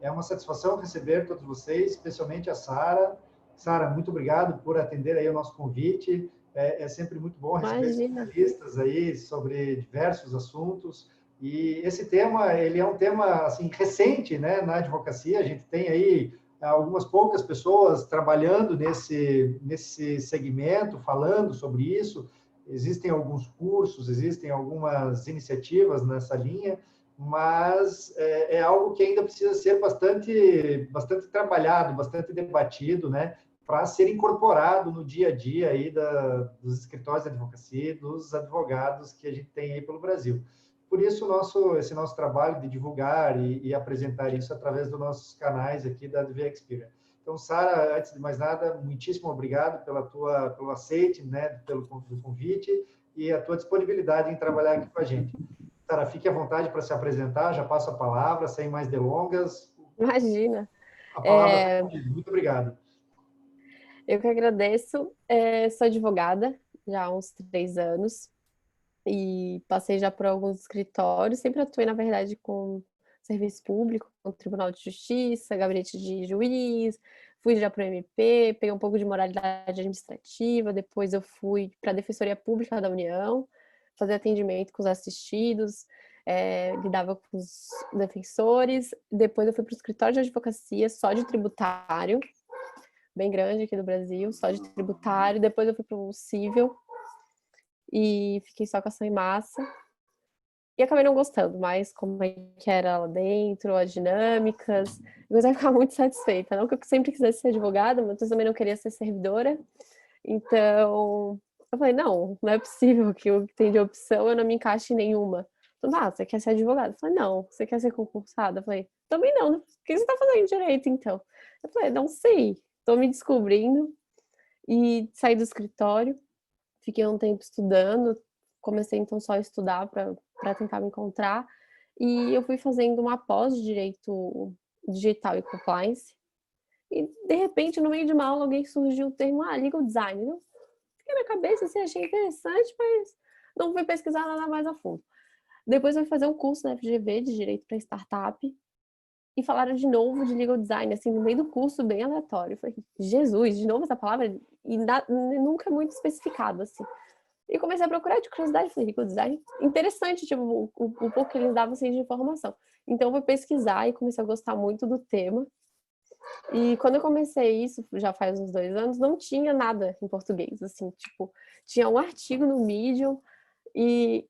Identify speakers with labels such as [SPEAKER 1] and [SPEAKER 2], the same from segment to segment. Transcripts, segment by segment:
[SPEAKER 1] É uma satisfação receber todos vocês, especialmente a Sara. Sara, muito obrigado por atender aí o nosso convite. É sempre muito bom receber
[SPEAKER 2] Imagina.
[SPEAKER 1] especialistas aí sobre diversos assuntos. E esse tema, ele é um tema assim recente, né, na advocacia. A gente tem aí algumas poucas pessoas trabalhando nesse segmento, falando sobre isso. Existem alguns cursos, existem algumas iniciativas nessa linha, mas é algo que ainda precisa ser bastante trabalhado, bastante debatido, né, para ser incorporado no dia a dia aí dos escritórios de advocacia, dos advogados que a gente tem aí pelo Brasil. Por isso, esse nosso trabalho de divulgar e apresentar isso através dos nossos canais aqui da DV Experience. Então, Sara, antes de mais nada, muitíssimo obrigado pelo aceite, né, pelo convite e a tua disponibilidade em trabalhar aqui com a gente. Sara, fique à vontade para se apresentar, já passo a palavra, sem mais delongas.
[SPEAKER 2] Imagina.
[SPEAKER 1] A palavra está
[SPEAKER 2] É,
[SPEAKER 1] contigo. Muito obrigado.
[SPEAKER 2] eu que agradeço. Sou advogada já há uns 3 anos e passei já por alguns escritórios. Sempre atuei, na verdade, com serviço público, com Tribunal de Justiça, gabinete de juiz, fui já para o MP, peguei um pouco de moralidade administrativa, depois eu fui para a Defensoria Pública da União, fazer atendimento com os assistidos, lidava com os defensores, depois eu fui para o escritório de advocacia só de tributário, bem grande aqui do Brasil, só de tributário, depois eu fui para o civil e fiquei só com ação em massa. E acabei não gostando mais como é que era lá dentro, as dinâmicas. Eu ia ficar muito satisfeita. Não que eu sempre quisesse ser advogada, mas eu também não queria ser servidora. Então, eu falei, não é possível que o que tem de opção eu não me encaixe em nenhuma. Então, você quer ser advogada? Eu falei, não. Você quer ser concursada? Eu falei, também não. O que você está fazendo direito, então? Eu falei, não sei. Estou me descobrindo. E saí do escritório. Fiquei um tempo estudando. Comecei, então, só a estudar para tentar me encontrar. E eu fui fazendo uma pós de Direito Digital e Compliance. E, de repente, no meio de uma aula, alguém surgiu o termo, legal design. Eu fiquei na cabeça, assim, achei interessante, mas não fui pesquisar nada mais a fundo. Depois eu fui fazer um curso na FGV de Direito para Startup e falaram de novo de legal design, assim, no meio do curso, bem aleatório. Eu falei, Jesus, de novo essa palavra? E nunca muito especificado, assim. E comecei a procurar de curiosidade, falei, legal design, interessante, tipo, o pouco que eles davam assim, de informação. Então eu fui pesquisar e comecei a gostar muito do tema. E quando eu comecei isso, já faz uns 2 anos, não tinha nada em português, assim, tipo, tinha um artigo no Medium e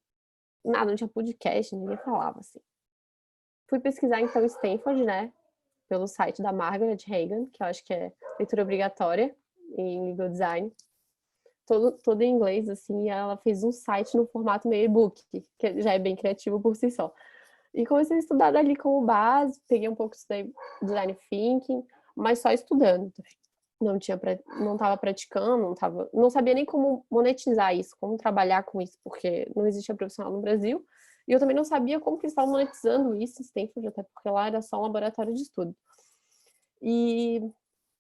[SPEAKER 2] nada, não tinha podcast, ninguém falava, assim. Fui pesquisar, então, Stanford, né, pelo site da Margaret Hagan, que eu acho que é leitura obrigatória em legal design, todo em inglês, assim, e ela fez um site no formato meio e-book, que já é bem criativo por si só. E comecei a estudar dali como base, peguei um pouco de design thinking, mas só estudando. Não estava praticando, não sabia nem como monetizar isso, como trabalhar com isso, porque não existia profissional no Brasil. E eu também não sabia como que eles estavam monetizando isso em Stanford, até porque lá era só um laboratório de estudo. E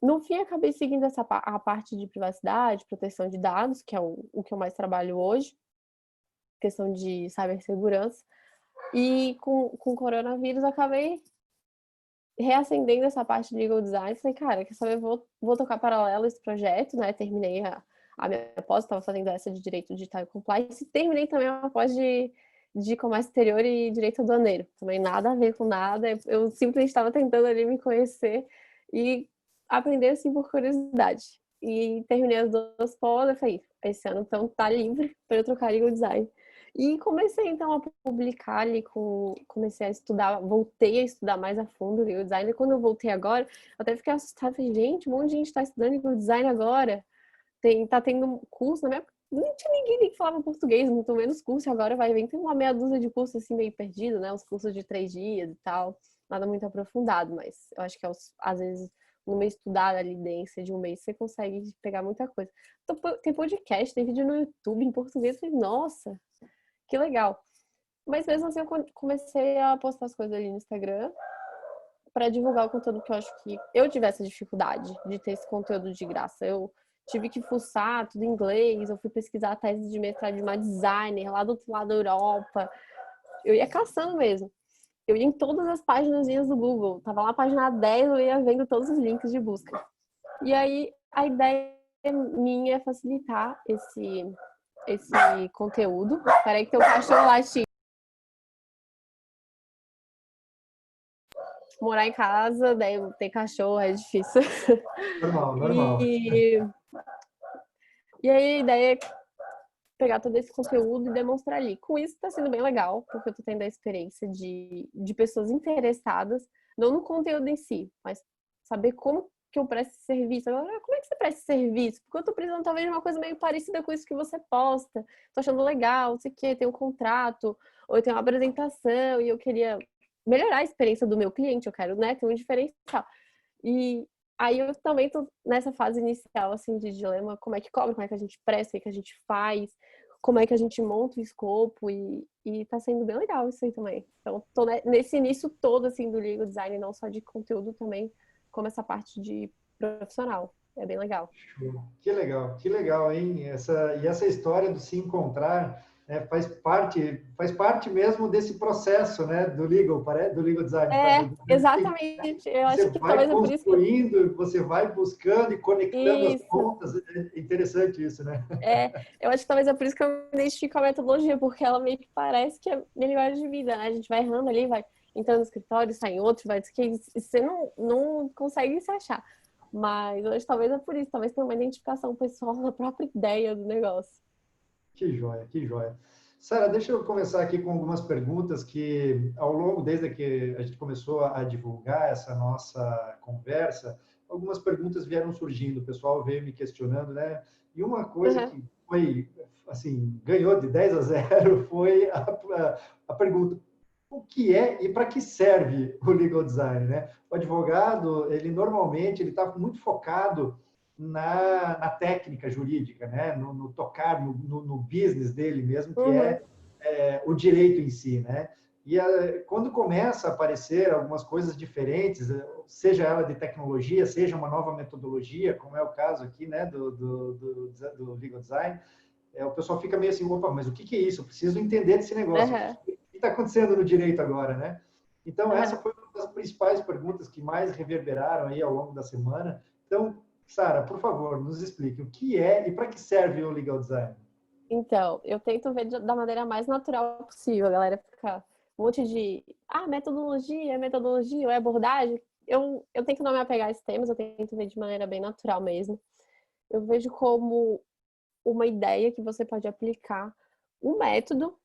[SPEAKER 2] no fim acabei seguindo a parte de privacidade, proteção de dados, que é o que eu mais trabalho hoje, questão de cibersegurança. E com o coronavírus acabei reacendendo essa parte de legal design. Falei, cara, quer saber, vou tocar paralelo esse projeto, né? Terminei a minha pós, estava fazendo essa de Direito Digital e Compliance, e terminei também uma pós de Comércio Exterior e Direito Aduaneiro. Também nada a ver com nada, eu simplesmente estava tentando ali me conhecer e aprender, assim, por curiosidade. E terminei as 2 pós, eu falei, esse ano, então, tá livre para eu trocar legal design. E comecei, então, a publicar ali, comecei a estudar, voltei a estudar mais a fundo o legal design. E quando eu voltei agora, eu até fiquei assustada, falei, gente, um monte de gente está estudando legal design agora. Tá tendo um curso, na minha época, não tinha ninguém que falava português, muito menos curso, agora vai vir, tem uma meia dúzia de cursos assim, meio perdido, né, uns cursos de 3 dias e tal, nada muito aprofundado, mas eu acho que às vezes, no meio estudado ali, dentro de um mês, você consegue pegar muita coisa. Então, tem podcast, tem vídeo no YouTube em português, eu falei, nossa, que legal. Mas mesmo assim, eu comecei a postar as coisas ali no Instagram para divulgar o conteúdo que eu acho que eu tivesse dificuldade de ter esse conteúdo de graça. Eu tive que fuçar tudo em inglês, eu fui pesquisar a tese de mestrado de uma designer lá do outro lado da Europa. Eu ia caçando mesmo. eu ia em todas as páginas do Google. Tava lá na página 10, eu ia vendo todos os links de busca. E aí, a ideia minha é facilitar esse conteúdo. Peraí que tem um cachorro latindo. Morar em casa, daí tem cachorro, é difícil.
[SPEAKER 1] Normal, normal.
[SPEAKER 2] E aí a ideia é pegar todo esse conteúdo e demonstrar ali. Com isso está sendo bem legal, porque eu tô tendo a experiência de pessoas interessadas, não no conteúdo em si, mas saber como que eu presto esse serviço. Agora, como é que você presta esse serviço? Porque eu tô precisando talvez de uma coisa meio parecida com isso que você posta. Tô achando legal, não sei o quê, tem um contrato, ou eu tenho uma apresentação e eu queria melhorar a experiência do meu cliente, eu quero, né, ter um diferencial. E aí eu também tô nessa fase inicial, assim, de dilema, como é que cobra, como é que a gente presta, o que a gente faz, como é que a gente monta o escopo e tá sendo bem legal isso aí também. Então, tô nesse início todo, assim, do legal design, não só de conteúdo também, como essa parte de profissional. É bem legal.
[SPEAKER 1] Que legal, hein? Essa história do se encontrar, né, faz parte mesmo desse processo, né, do legal design.
[SPEAKER 2] É, exatamente. Eu
[SPEAKER 1] Você
[SPEAKER 2] acho que
[SPEAKER 1] vai
[SPEAKER 2] talvez é por isso que
[SPEAKER 1] construindo, você vai buscando e conectando as
[SPEAKER 2] isso.
[SPEAKER 1] pontas. É interessante isso, né?
[SPEAKER 2] É, eu acho que talvez é por isso que eu me identifico com a metodologia, porque ela meio que parece que é minha linguagem de vida, né? A gente vai errando ali, vai entrando no escritório, sai em outro, vai que você não consegue se achar. Mas eu acho que talvez é por isso, talvez tenha uma identificação pessoal na própria ideia do negócio.
[SPEAKER 1] Que joia, que joia. Sara, deixa eu começar aqui com algumas perguntas que, ao longo, desde que a gente começou a divulgar essa nossa conversa, algumas perguntas vieram surgindo, o pessoal veio me questionando, né? E uma coisa
[SPEAKER 2] Uhum.
[SPEAKER 1] que foi, assim, ganhou de 10-0 foi a pergunta: o que é e para que serve o legal design, né? O advogado, ele normalmente, ele está muito focado na técnica jurídica, né? No tocar, no business dele mesmo, que
[SPEAKER 2] Uhum.
[SPEAKER 1] o direito em si, né? E quando começa a aparecer algumas coisas diferentes, seja ela de tecnologia, seja uma nova metodologia, como é o caso aqui, né, do legal design, o pessoal fica meio assim, opa, mas o que é isso? Eu preciso entender desse negócio.
[SPEAKER 2] Uhum.
[SPEAKER 1] O que está acontecendo no direito agora, né? Então, essa
[SPEAKER 2] Uhum.
[SPEAKER 1] foi uma das principais perguntas que mais reverberaram aí ao longo da semana. Então, Sara, por favor, nos explique o que é e para que serve o legal design.
[SPEAKER 2] Então, eu tento ver da maneira mais natural possível. A galera fica um monte de metodologia, ou é abordagem. Eu tento não me apegar a esses temas, eu tento ver de maneira bem natural mesmo. Eu vejo como uma ideia que você pode aplicar um método,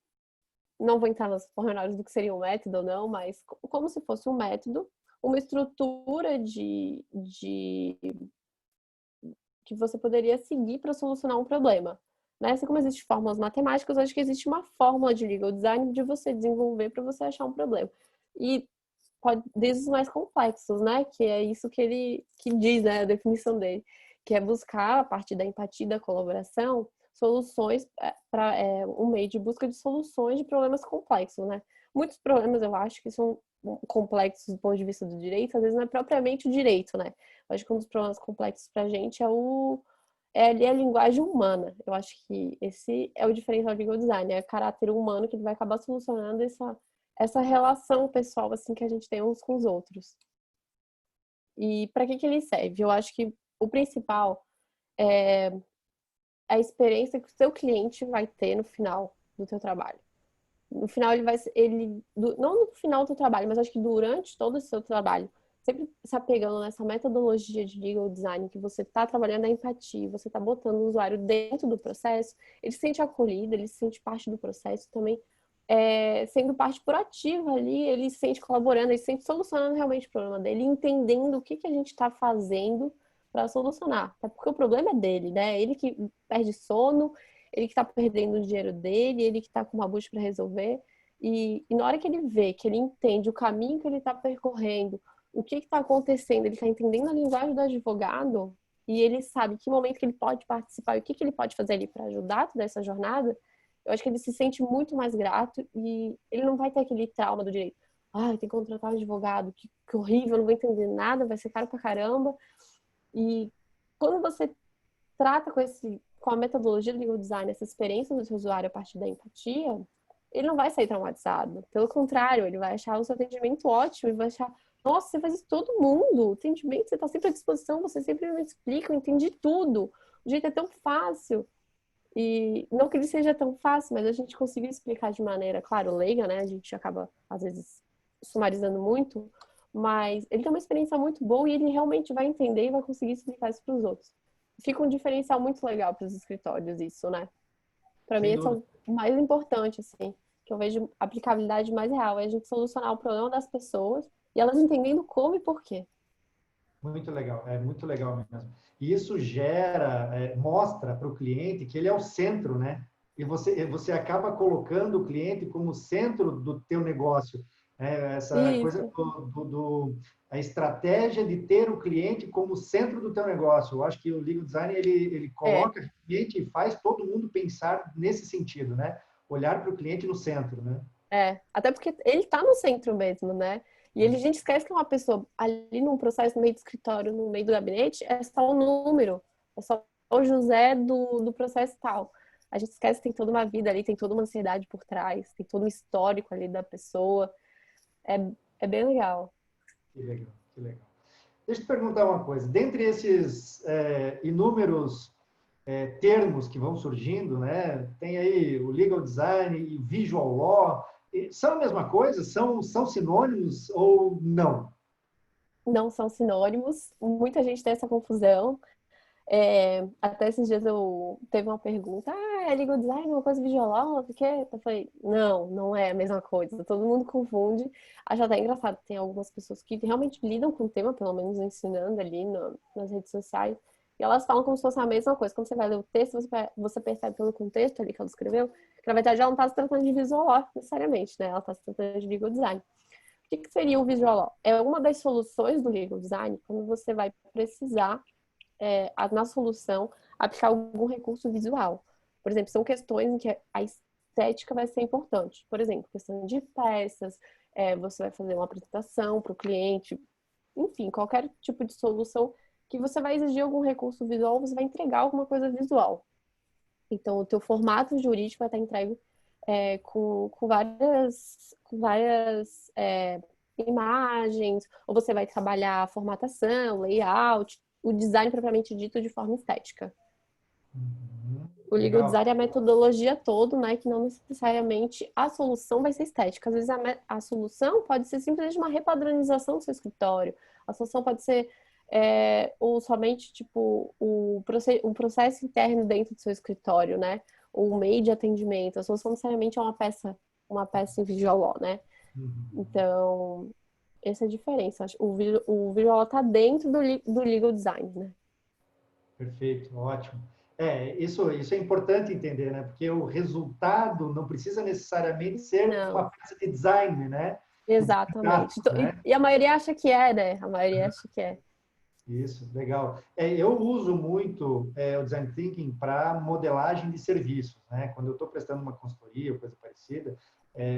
[SPEAKER 2] não vou entrar nas pormenores do que seria um método ou não, mas como se fosse um método, uma estrutura que você poderia seguir para solucionar um problema. Né? Assim como existem fórmulas matemáticas, acho que existe uma fórmula de legal design de você desenvolver para você achar um problema. E pode, desde os mais complexos, né? Que é isso que ele que diz, né? A definição dele, que é buscar, a partir da empatia e da colaboração, soluções para um meio de busca de soluções de problemas complexos, né? Muitos problemas eu acho que são complexos do ponto de vista do direito, às vezes não é propriamente o direito, né? Eu acho que um dos problemas complexos para a gente é ali a linguagem humana. Eu acho que esse é o diferencial do legal design, é o caráter humano que ele vai acabar solucionando essa relação pessoal assim que a gente tem uns com os outros. E para que ele serve? Eu acho que o principal é a experiência que o seu cliente vai ter no final do seu trabalho. No final ele vai não no final do trabalho, mas acho que durante todo o seu trabalho, sempre se apegando nessa metodologia de legal design que você está trabalhando a empatia, você está botando o usuário dentro do processo, ele se sente acolhido, ele se sente parte do processo também, sendo parte proativa ali, ele se sente colaborando, ele se sente solucionando realmente o problema dele, entendendo o que a gente está fazendo para solucionar. Até porque o problema é dele, né? Ele que perde sono, ele que está perdendo o dinheiro dele, ele que está com uma bucha para resolver. E na hora que ele vê, que ele entende o caminho que ele está percorrendo, o que está acontecendo, ele está entendendo a linguagem do advogado e ele sabe que momento que ele pode participar e o que ele pode fazer ali para ajudar toda essa jornada, eu acho que ele se sente muito mais grato e ele não vai ter aquele trauma do direito. Ah, tem que contratar um advogado, que horrível, não vou entender nada, vai ser caro pra caramba. E quando você trata com a metodologia do legal design, essa experiência do seu usuário a partir da empatia, ele não vai sair traumatizado. Pelo contrário, ele vai achar o seu atendimento ótimo e vai achar, nossa, você faz isso todo mundo. Atendimento, você está sempre à disposição, você sempre me explica, eu entendi tudo. O jeito é tão fácil. E não que ele seja tão fácil, mas a gente conseguiu explicar de maneira, claro, leiga, né? A gente acaba, às vezes, sumarizando muito, mas ele tem uma experiência muito boa e ele realmente vai entender e vai conseguir explicar isso para os outros. Fica um diferencial muito legal para os escritórios isso, né? Para mim,
[SPEAKER 1] Sem
[SPEAKER 2] esse é
[SPEAKER 1] dúvida.
[SPEAKER 2] o mais importante, assim, que eu vejo aplicabilidade mais real, é a gente solucionar o problema das pessoas e elas entendendo como e por quê.
[SPEAKER 1] Muito legal, é muito legal mesmo. E isso gera, mostra para o cliente que ele é o centro, né? E você acaba colocando o cliente como centro do teu negócio. Essa coisa
[SPEAKER 2] Isso,
[SPEAKER 1] a estratégia de ter o cliente como centro do teu negócio. Eu acho que o legal design ele
[SPEAKER 2] é,
[SPEAKER 1] coloca o cliente e faz todo mundo pensar nesse sentido, né? Olhar para o cliente no centro, né?
[SPEAKER 2] Até porque ele tá no centro mesmo, né? E ele, a gente esquece que é uma pessoa ali num processo, no meio do escritório, no meio do gabinete, é só o número, é só o José do processo tal. A gente esquece que tem toda uma vida ali, tem toda uma ansiedade por trás, tem todo um histórico ali da pessoa. É, é bem legal.
[SPEAKER 1] Que legal, que legal. Deixa eu te perguntar uma coisa. Dentre esses inúmeros termos que vão surgindo, né? Tem aí o legal design e visual law. São a mesma coisa? São sinônimos ou não?
[SPEAKER 2] Não são sinônimos, muita gente tem essa confusão. Até esses dias eu teve uma pergunta, é legal design uma coisa visual, porque eu falei, não, não é a mesma coisa, todo mundo confunde. Acho até engraçado, tem algumas pessoas que realmente lidam com o tema, pelo menos ensinando ali nas redes sociais, e elas falam como se fosse a mesma coisa. Quando você vai ler o texto, você percebe pelo contexto ali que ela escreveu, que na verdade ela não está se tratando de visual art necessariamente, né? Ela está se tratando de legal design. O que seria o visual law? É uma das soluções do legal design quando você vai precisar na solução, aplicar algum recurso visual. Por exemplo, são questões em que a estética vai ser importante. Por exemplo, questão de peças, você vai fazer uma apresentação para o cliente, enfim, qualquer tipo de solução que você vai exigir algum recurso visual, você vai entregar alguma coisa visual. Então, o teu formato jurídico vai estar entregue com várias imagens, ou você vai trabalhar a formatação, layout, o design propriamente dito de forma estética.
[SPEAKER 1] Uhum.
[SPEAKER 2] O legal
[SPEAKER 1] Legal.
[SPEAKER 2] design é a metodologia toda, né? Que não necessariamente a solução vai ser estética. Às vezes a solução pode ser simplesmente uma repadronização do seu escritório. A solução pode ser ou somente tipo um processo interno dentro do seu escritório, né? Ou um meio de atendimento. A solução necessariamente é uma peça em visual law, né?
[SPEAKER 1] Uhum.
[SPEAKER 2] Então, essa é a diferença. O visual law está dentro do legal design, né?
[SPEAKER 1] Perfeito, ótimo. Isso é importante entender, né? Porque o resultado não precisa necessariamente ser
[SPEAKER 2] Não.
[SPEAKER 1] uma peça de design, né? O design
[SPEAKER 2] Exatamente.
[SPEAKER 1] gráfico,
[SPEAKER 2] E,
[SPEAKER 1] né?
[SPEAKER 2] e a maioria acha que é, né? A maioria acha que é.
[SPEAKER 1] Isso, legal. Eu uso muito o design thinking para modelagem de serviços, né? Quando eu estou prestando uma consultoria ou coisa parecida,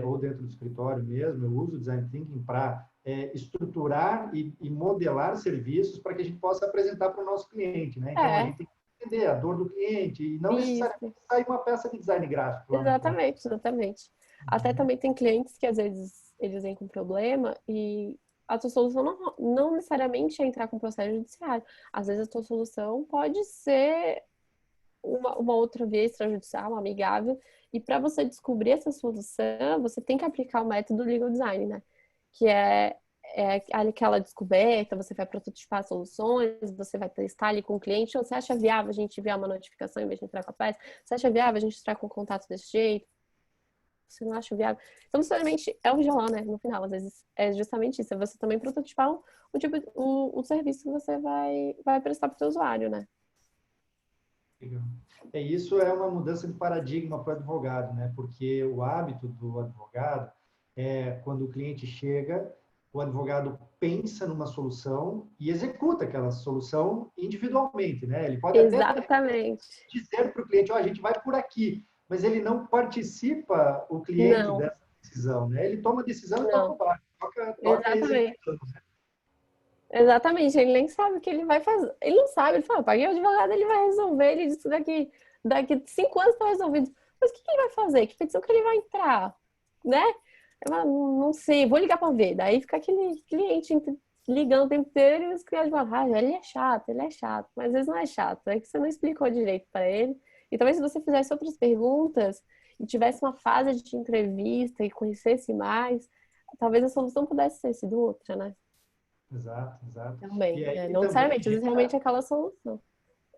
[SPEAKER 1] ou dentro do escritório mesmo, eu uso o design thinking para estruturar e modelar serviços para que a gente possa apresentar para o nosso cliente, né? Então a
[SPEAKER 2] É,
[SPEAKER 1] gente tem que entender a dor do cliente e não necessariamente
[SPEAKER 2] isso.
[SPEAKER 1] sair uma peça de design gráfico lá no final.
[SPEAKER 2] Exatamente, exatamente. Até também tem clientes que às vezes eles vêm com problema e a tua solução não necessariamente é entrar com processo judiciário. Às vezes a tua solução pode ser uma outra via extrajudicial, uma amigável. E para você descobrir essa solução, você tem que aplicar o método legal design, né? Que é aquela descoberta, você vai prototipar soluções, você vai testar ali com o cliente. Ou você acha viável a gente enviar uma notificação em vez de entrar com a peça? Você acha viável a gente entrar com contato desse jeito? Você não acha viável? Então, necessariamente, é o violão, né? No final, às vezes, é justamente isso. É você também prototipar o serviço que você vai prestar para o seu usuário, né?
[SPEAKER 1] Legal. Isso é uma mudança de paradigma para o advogado, né? Porque o hábito do advogado é quando o cliente chega, o advogado pensa numa solução e executa aquela solução individualmente, né? Ele pode até
[SPEAKER 2] Exatamente.
[SPEAKER 1] dizer para o cliente, ó, a gente vai por aqui, mas ele não participa o cliente
[SPEAKER 2] Não,
[SPEAKER 1] dessa decisão, né? Ele toma a decisão e toca o
[SPEAKER 2] não.
[SPEAKER 1] barco, toca
[SPEAKER 2] Exatamente.
[SPEAKER 1] executando.
[SPEAKER 2] Exatamente. Ele nem sabe o que ele vai fazer. Ele não sabe. Ele fala, paguei o advogado, ele vai resolver. Ele disse que daqui 5 anos está resolvido. Mas o que ele vai fazer? Que petição que ele vai entrar? né? Eu falo, não sei, vou ligar para ver. Daí fica aquele cliente ligando o tempo inteiro e os clientes falam, ah, ele é chato, ele é chato. Mas às vezes não é chato, é que você não explicou direito para ele. E talvez se você fizesse outras perguntas e tivesse uma fase de entrevista e conhecesse mais, talvez a solução pudesse ter sido outra, né?
[SPEAKER 1] Exato, exato.
[SPEAKER 2] Também.
[SPEAKER 1] E aí
[SPEAKER 2] É, não
[SPEAKER 1] também
[SPEAKER 2] necessariamente, às vezes realmente é aquela solução.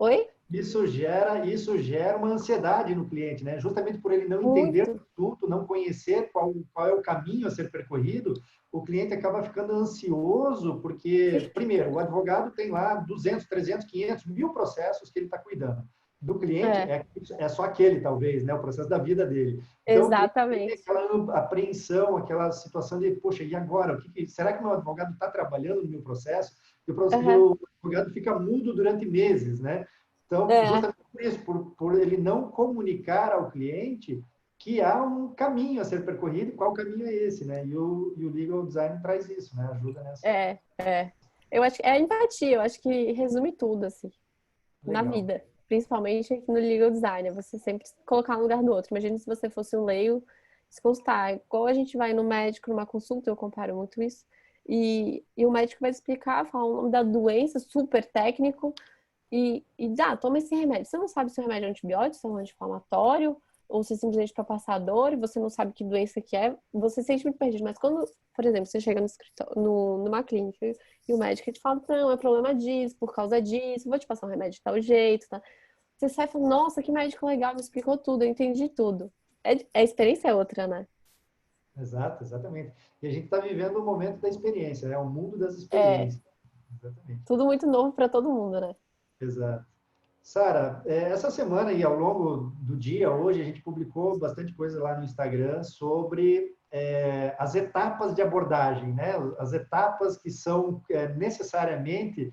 [SPEAKER 2] Oi?
[SPEAKER 1] isso gera uma ansiedade no cliente, né? Justamente por ele não entender
[SPEAKER 2] Muito.
[SPEAKER 1] tudo, não conhecer qual é o caminho a ser percorrido, o cliente acaba ficando ansioso, porque, primeiro, o advogado tem lá 200, 300, 500, 1000 processos que ele está cuidando. Do cliente,
[SPEAKER 2] É,
[SPEAKER 1] é só aquele, talvez, né? O processo da vida dele. Então, o cliente tem
[SPEAKER 2] exatamente.
[SPEAKER 1] aquela apreensão, aquela situação de, poxa, e agora? Será que meu advogado está trabalhando no meu processo? E
[SPEAKER 2] Aham.
[SPEAKER 1] o advogado fica mudo durante meses, né? Então,
[SPEAKER 2] É,
[SPEAKER 1] justamente por isso, por ele não comunicar ao cliente que há um caminho a ser percorrido, e qual caminho é esse, né? E o legal design traz isso, né? Ajuda nessa.
[SPEAKER 2] é. Eu acho que é a empatia, eu acho que resume tudo, assim, na
[SPEAKER 1] Legal.
[SPEAKER 2] vida. Principalmente aqui no legal design, é você sempre se colocar no lugar do outro. Imagina se você fosse um leigo, se consultar. Igual a gente vai no médico numa consulta, eu comparo muito isso, e o médico vai explicar, falar o nome da doença, super técnico, e dá, toma esse remédio. Você não sabe se o remédio é antibiótico, se é um anti-inflamatório, ou se é simplesmente para passar dor, e você não sabe que doença que é, você se sente muito perdido. Mas quando, por exemplo, você chega no escritório, numa clínica e o médico te fala, não, é problema disso, por causa disso, vou te passar um remédio de tal jeito, tá? Você sai e fala, nossa, que médico legal, me explicou tudo, eu entendi tudo. A experiência é outra, né?
[SPEAKER 1] Exato, exatamente. E a gente está vivendo o momento da experiência, né? O mundo das
[SPEAKER 2] É
[SPEAKER 1] experiências. Exatamente.
[SPEAKER 2] tudo muito novo para todo mundo, né?
[SPEAKER 1] Exato. Sara, essa semana e ao longo do dia, hoje, a gente publicou bastante coisa lá no Instagram sobre as etapas de abordagem, né? As etapas que são necessariamente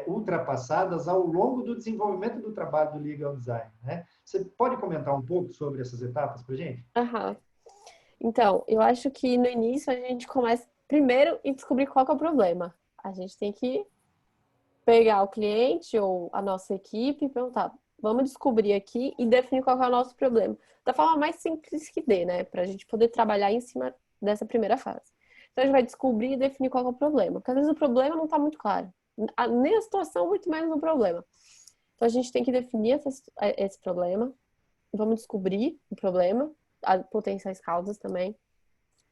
[SPEAKER 1] ultrapassadas ao longo do desenvolvimento do trabalho do legal design, né? Você pode comentar um pouco sobre essas etapas para a gente?
[SPEAKER 2] Aham. Então, eu acho que no início a gente começa primeiro em descobrir qual que é o problema. A gente tem que pegar o cliente ou a nossa equipe e perguntar, vamos descobrir aqui e definir qual que é o nosso problema. Da forma mais simples que dê, né? Para a gente poder trabalhar em cima dessa primeira fase. Então a gente vai descobrir e definir qual que é o problema. Porque às vezes o problema não está muito claro. Nem a situação, muito menos o problema. Então a gente tem que definir esse problema, vamos descobrir o problema, as potenciais causas também.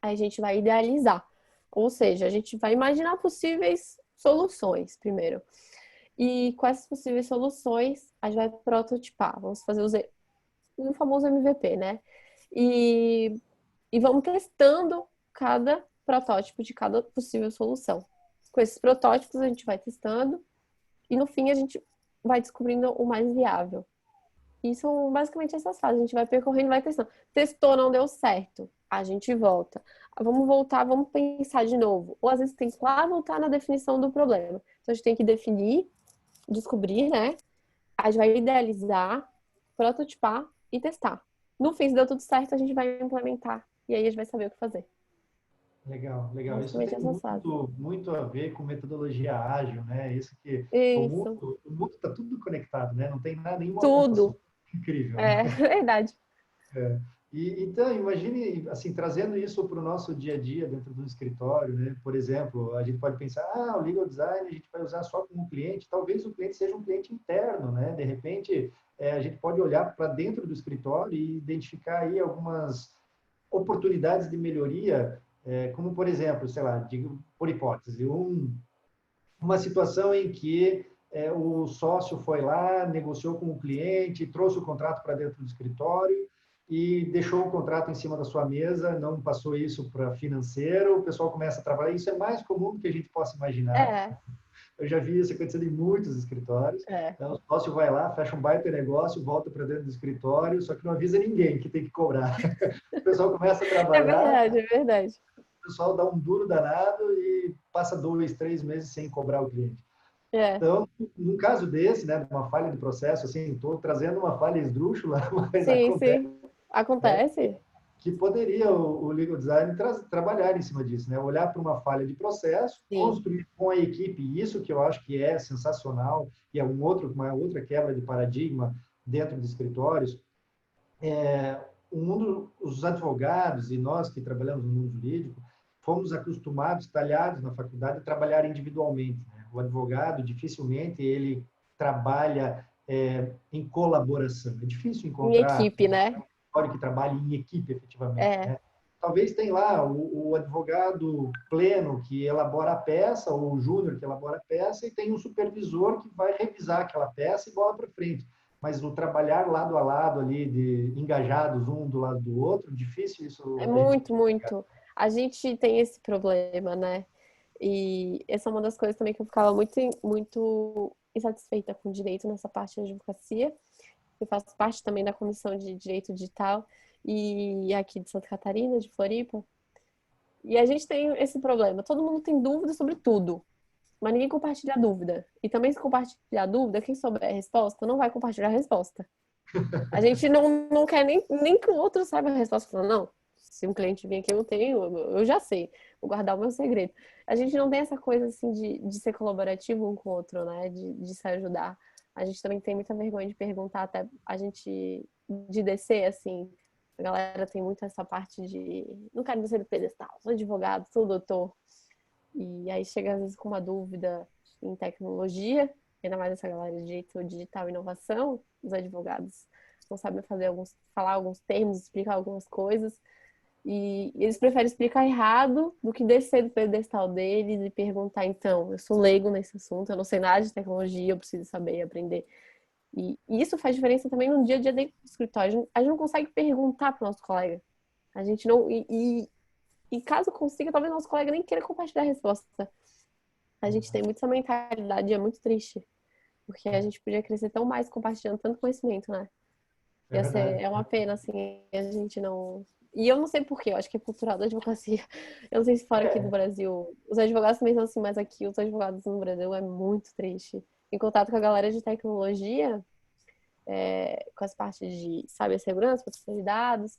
[SPEAKER 2] Aí a gente vai idealizar. Ou seja, a gente vai imaginar possíveis soluções primeiro. E com essas possíveis soluções, a gente vai prototipar. Vamos fazer o famoso MVP, né? E, e vamos testando cada protótipo de cada possível solução. Com esses protótipos, a gente vai testando e no fim a gente vai descobrindo o mais viável. E são basicamente essas fases. A gente vai percorrendo, vai testando. Testou, não deu certo. A gente volta. Vamos voltar, vamos pensar de novo. Ou às vezes tem que lá voltar na definição do problema. Então a gente tem que definir, descobrir, né? A gente vai idealizar, prototipar e testar. No fim, se deu tudo certo, a gente vai implementar. E aí a gente vai saber o que fazer.
[SPEAKER 1] Legal, legal. Isso
[SPEAKER 2] Basicamente
[SPEAKER 1] tem
[SPEAKER 2] essas fases.
[SPEAKER 1] muito a ver com metodologia ágil, né? Isso que o
[SPEAKER 2] Isso.
[SPEAKER 1] mundo, o mundo está tudo conectado, né? Não tem nada, nenhuma ponta
[SPEAKER 2] Tudo.
[SPEAKER 1] solta. Incrível, né?
[SPEAKER 2] É verdade.
[SPEAKER 1] Então, imagine, assim, trazendo isso para o nosso dia a dia dentro do escritório, né? Por exemplo, a gente pode pensar, o legal design a gente vai usar só como cliente, talvez o cliente seja um cliente interno, né? De repente, a gente pode olhar para dentro do escritório e identificar aí algumas oportunidades de melhoria, como, por exemplo, sei lá, digo, por hipótese, uma situação em que o sócio foi lá, negociou com o cliente, trouxe o contrato para dentro do escritório e deixou o contrato em cima da sua mesa, não passou isso para financeiro, o pessoal começa a trabalhar. Isso é mais comum do que a gente possa imaginar.
[SPEAKER 2] É,
[SPEAKER 1] Eu já vi isso acontecendo em muitos escritórios.
[SPEAKER 2] é.
[SPEAKER 1] Então, o sócio vai lá, fecha um baita negócio, volta para dentro do escritório, só que não avisa ninguém que tem que cobrar. O pessoal começa a
[SPEAKER 2] É
[SPEAKER 1] trabalhar,
[SPEAKER 2] verdade, é verdade.
[SPEAKER 1] o pessoal dá um duro danado e passa 2, 3 meses sem cobrar o cliente.
[SPEAKER 2] É.
[SPEAKER 1] Então, num caso desse, né, uma falha de processo, assim, estou trazendo uma falha esdrúxula, mas
[SPEAKER 2] Sim,
[SPEAKER 1] acontece,
[SPEAKER 2] sim.
[SPEAKER 1] né,
[SPEAKER 2] Acontece?
[SPEAKER 1] que poderia o legal design trabalhar em cima disso, né, olhar para uma falha de processo,
[SPEAKER 2] Sim.
[SPEAKER 1] construir com a equipe isso que eu acho que é sensacional e é uma outra quebra de paradigma dentro de escritórios, os advogados e nós que trabalhamos no mundo jurídico, fomos acostumados, talhados na faculdade, a trabalhar individualmente, né? O advogado, dificilmente, ele trabalha em colaboração. É difícil
[SPEAKER 2] Em
[SPEAKER 1] encontrar
[SPEAKER 2] equipe, né?
[SPEAKER 1] um escritório que trabalhe em equipe, efetivamente,
[SPEAKER 2] É,
[SPEAKER 1] né? Talvez tenha lá o advogado pleno que elabora a peça, ou o júnior que elabora a peça, e tem um supervisor que vai revisar aquela peça e bola para frente. Mas o trabalhar lado a lado ali, engajados um do lado do outro, difícil
[SPEAKER 2] é
[SPEAKER 1] isso a gente.
[SPEAKER 2] muito, muito. A gente tem esse problema, né? E essa é uma das coisas também que eu ficava muito insatisfeita com o direito nessa parte da advocacia. Eu faço parte também da comissão de direito digital e aqui de Santa Catarina, de Floripa. E a gente tem esse problema. Todo mundo tem dúvida sobre tudo, mas ninguém compartilha a dúvida. E também se compartilhar a dúvida, quem souber a resposta não vai compartilhar a resposta. A gente não quer nem que o outro saiba a resposta. Fala, não, se um cliente vir aqui, eu tenho, eu já sei, vou guardar o meu segredo. A gente não tem essa coisa assim de ser colaborativo um com o outro, né? De se ajudar. A gente também tem muita vergonha de perguntar, até a gente de descer, assim. A galera tem muito essa parte de não quero descer do pedestal, sou advogado, sou doutor. E aí chega às vezes com uma dúvida em tecnologia, ainda mais essa galera de direito digital e inovação, os advogados não sabem falar alguns termos, explicar algumas coisas. E eles preferem explicar errado do que descer do pedestal deles e perguntar, então, eu sou leigo nesse assunto, eu não sei nada de tecnologia, eu preciso saber e aprender. E isso faz diferença também no dia a dia dentro do escritório. A gente não consegue perguntar para o nosso colega. A gente não. E caso consiga, talvez nosso colega nem queira compartilhar a resposta. A gente tem muito essa mentalidade, é muito triste. Porque a gente podia crescer tão mais compartilhando tanto conhecimento, né?
[SPEAKER 1] É verdade.
[SPEAKER 2] É uma pena, assim, a gente não. E eu não sei porquê, eu acho que é cultural da advocacia. Eu não sei se fora aqui do
[SPEAKER 1] É,
[SPEAKER 2] Brasil. Os advogados também são assim, mas aqui os advogados no Brasil é muito triste. Em contato com a galera de tecnologia, com as partes de cibersegurança, proteção de dados,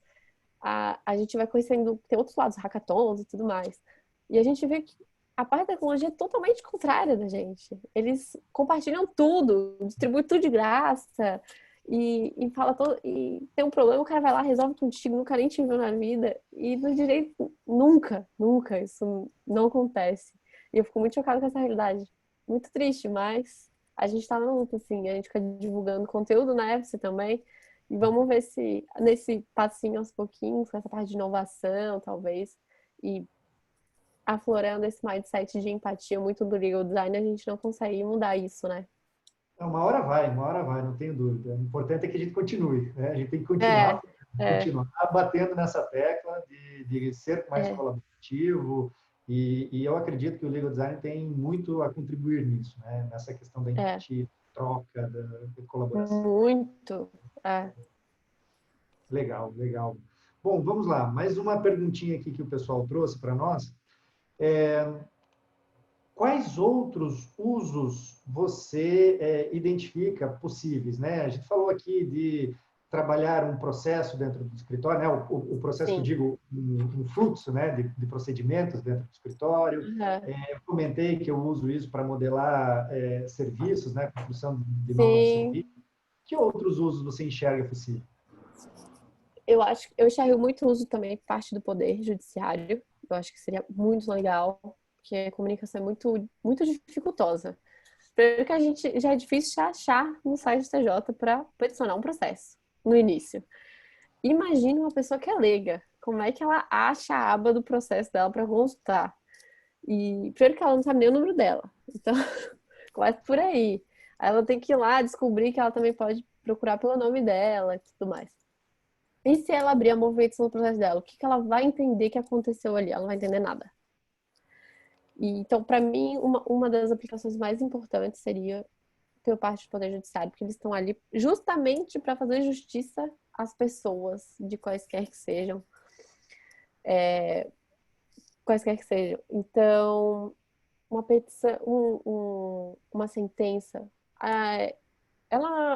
[SPEAKER 2] a gente vai conhecendo, tem outros lados, hackathons e tudo mais. E a gente vê que a parte da tecnologia é totalmente contrária da gente. Eles compartilham tudo, distribuem tudo de graça e fala todo, e tem um problema, o cara vai lá, resolve contigo, nunca nem te viu na vida. E no direito, nunca isso não acontece. E eu fico muito chocada com essa realidade. Muito triste, mas a gente tá na luta, assim, a gente fica divulgando conteúdo, né? Você também. E vamos ver se nesse passinho aos pouquinhos, com essa parte de inovação, talvez, e aflorando esse mindset de empatia muito do legal design, a gente não consegue mudar isso, né?
[SPEAKER 1] uma hora vai, não tenho dúvida. O importante é que a gente continue, né? A gente tem que
[SPEAKER 2] É, é,
[SPEAKER 1] continuar batendo nessa tecla de ser mais
[SPEAKER 2] é,
[SPEAKER 1] colaborativo, e eu acredito que o legal design tem muito a contribuir nisso, né? Nessa questão da
[SPEAKER 2] é,
[SPEAKER 1] empatia, troca, da colaboração.
[SPEAKER 2] muito. É.
[SPEAKER 1] Legal, legal. Bom, vamos lá. Mais uma perguntinha aqui que o pessoal trouxe para nós. Quais outros usos você identifica possíveis, né? A gente falou aqui de trabalhar um processo dentro do escritório, né? O processo que eu
[SPEAKER 2] Sim.
[SPEAKER 1] digo, um fluxo, né? De procedimentos dentro do escritório.
[SPEAKER 2] Uhum.
[SPEAKER 1] Eu comentei que eu uso isso para modelar serviços, né? Construção de novos
[SPEAKER 2] Sim.
[SPEAKER 1] serviços. Que outros usos você enxerga possível?
[SPEAKER 2] Eu acho, eu enxergo muito uso também parte do poder judiciário. Eu acho que seria muito legal, porque a comunicação é muito dificultosa. Primeiro que a gente já é difícil de achar no site do TJ para peticionar um processo no início. Imagina uma pessoa que é leiga. Como é que ela acha a aba do processo dela para consultar? E primeiro que ela não sabe nem o número dela. Então, começa por aí. Aí ela tem que ir lá descobrir que ela também pode procurar pelo nome dela e tudo mais. E se ela abrir a movimentação do processo dela, o que ela vai entender que aconteceu ali? Ela não vai entender nada. E, então, para mim, uma das aplicações mais importantes seria ter parte do Poder Judiciário, porque eles estão ali justamente para fazer justiça às pessoas, de quaisquer que sejam. Quaisquer que sejam. Então, uma petição, uma sentença,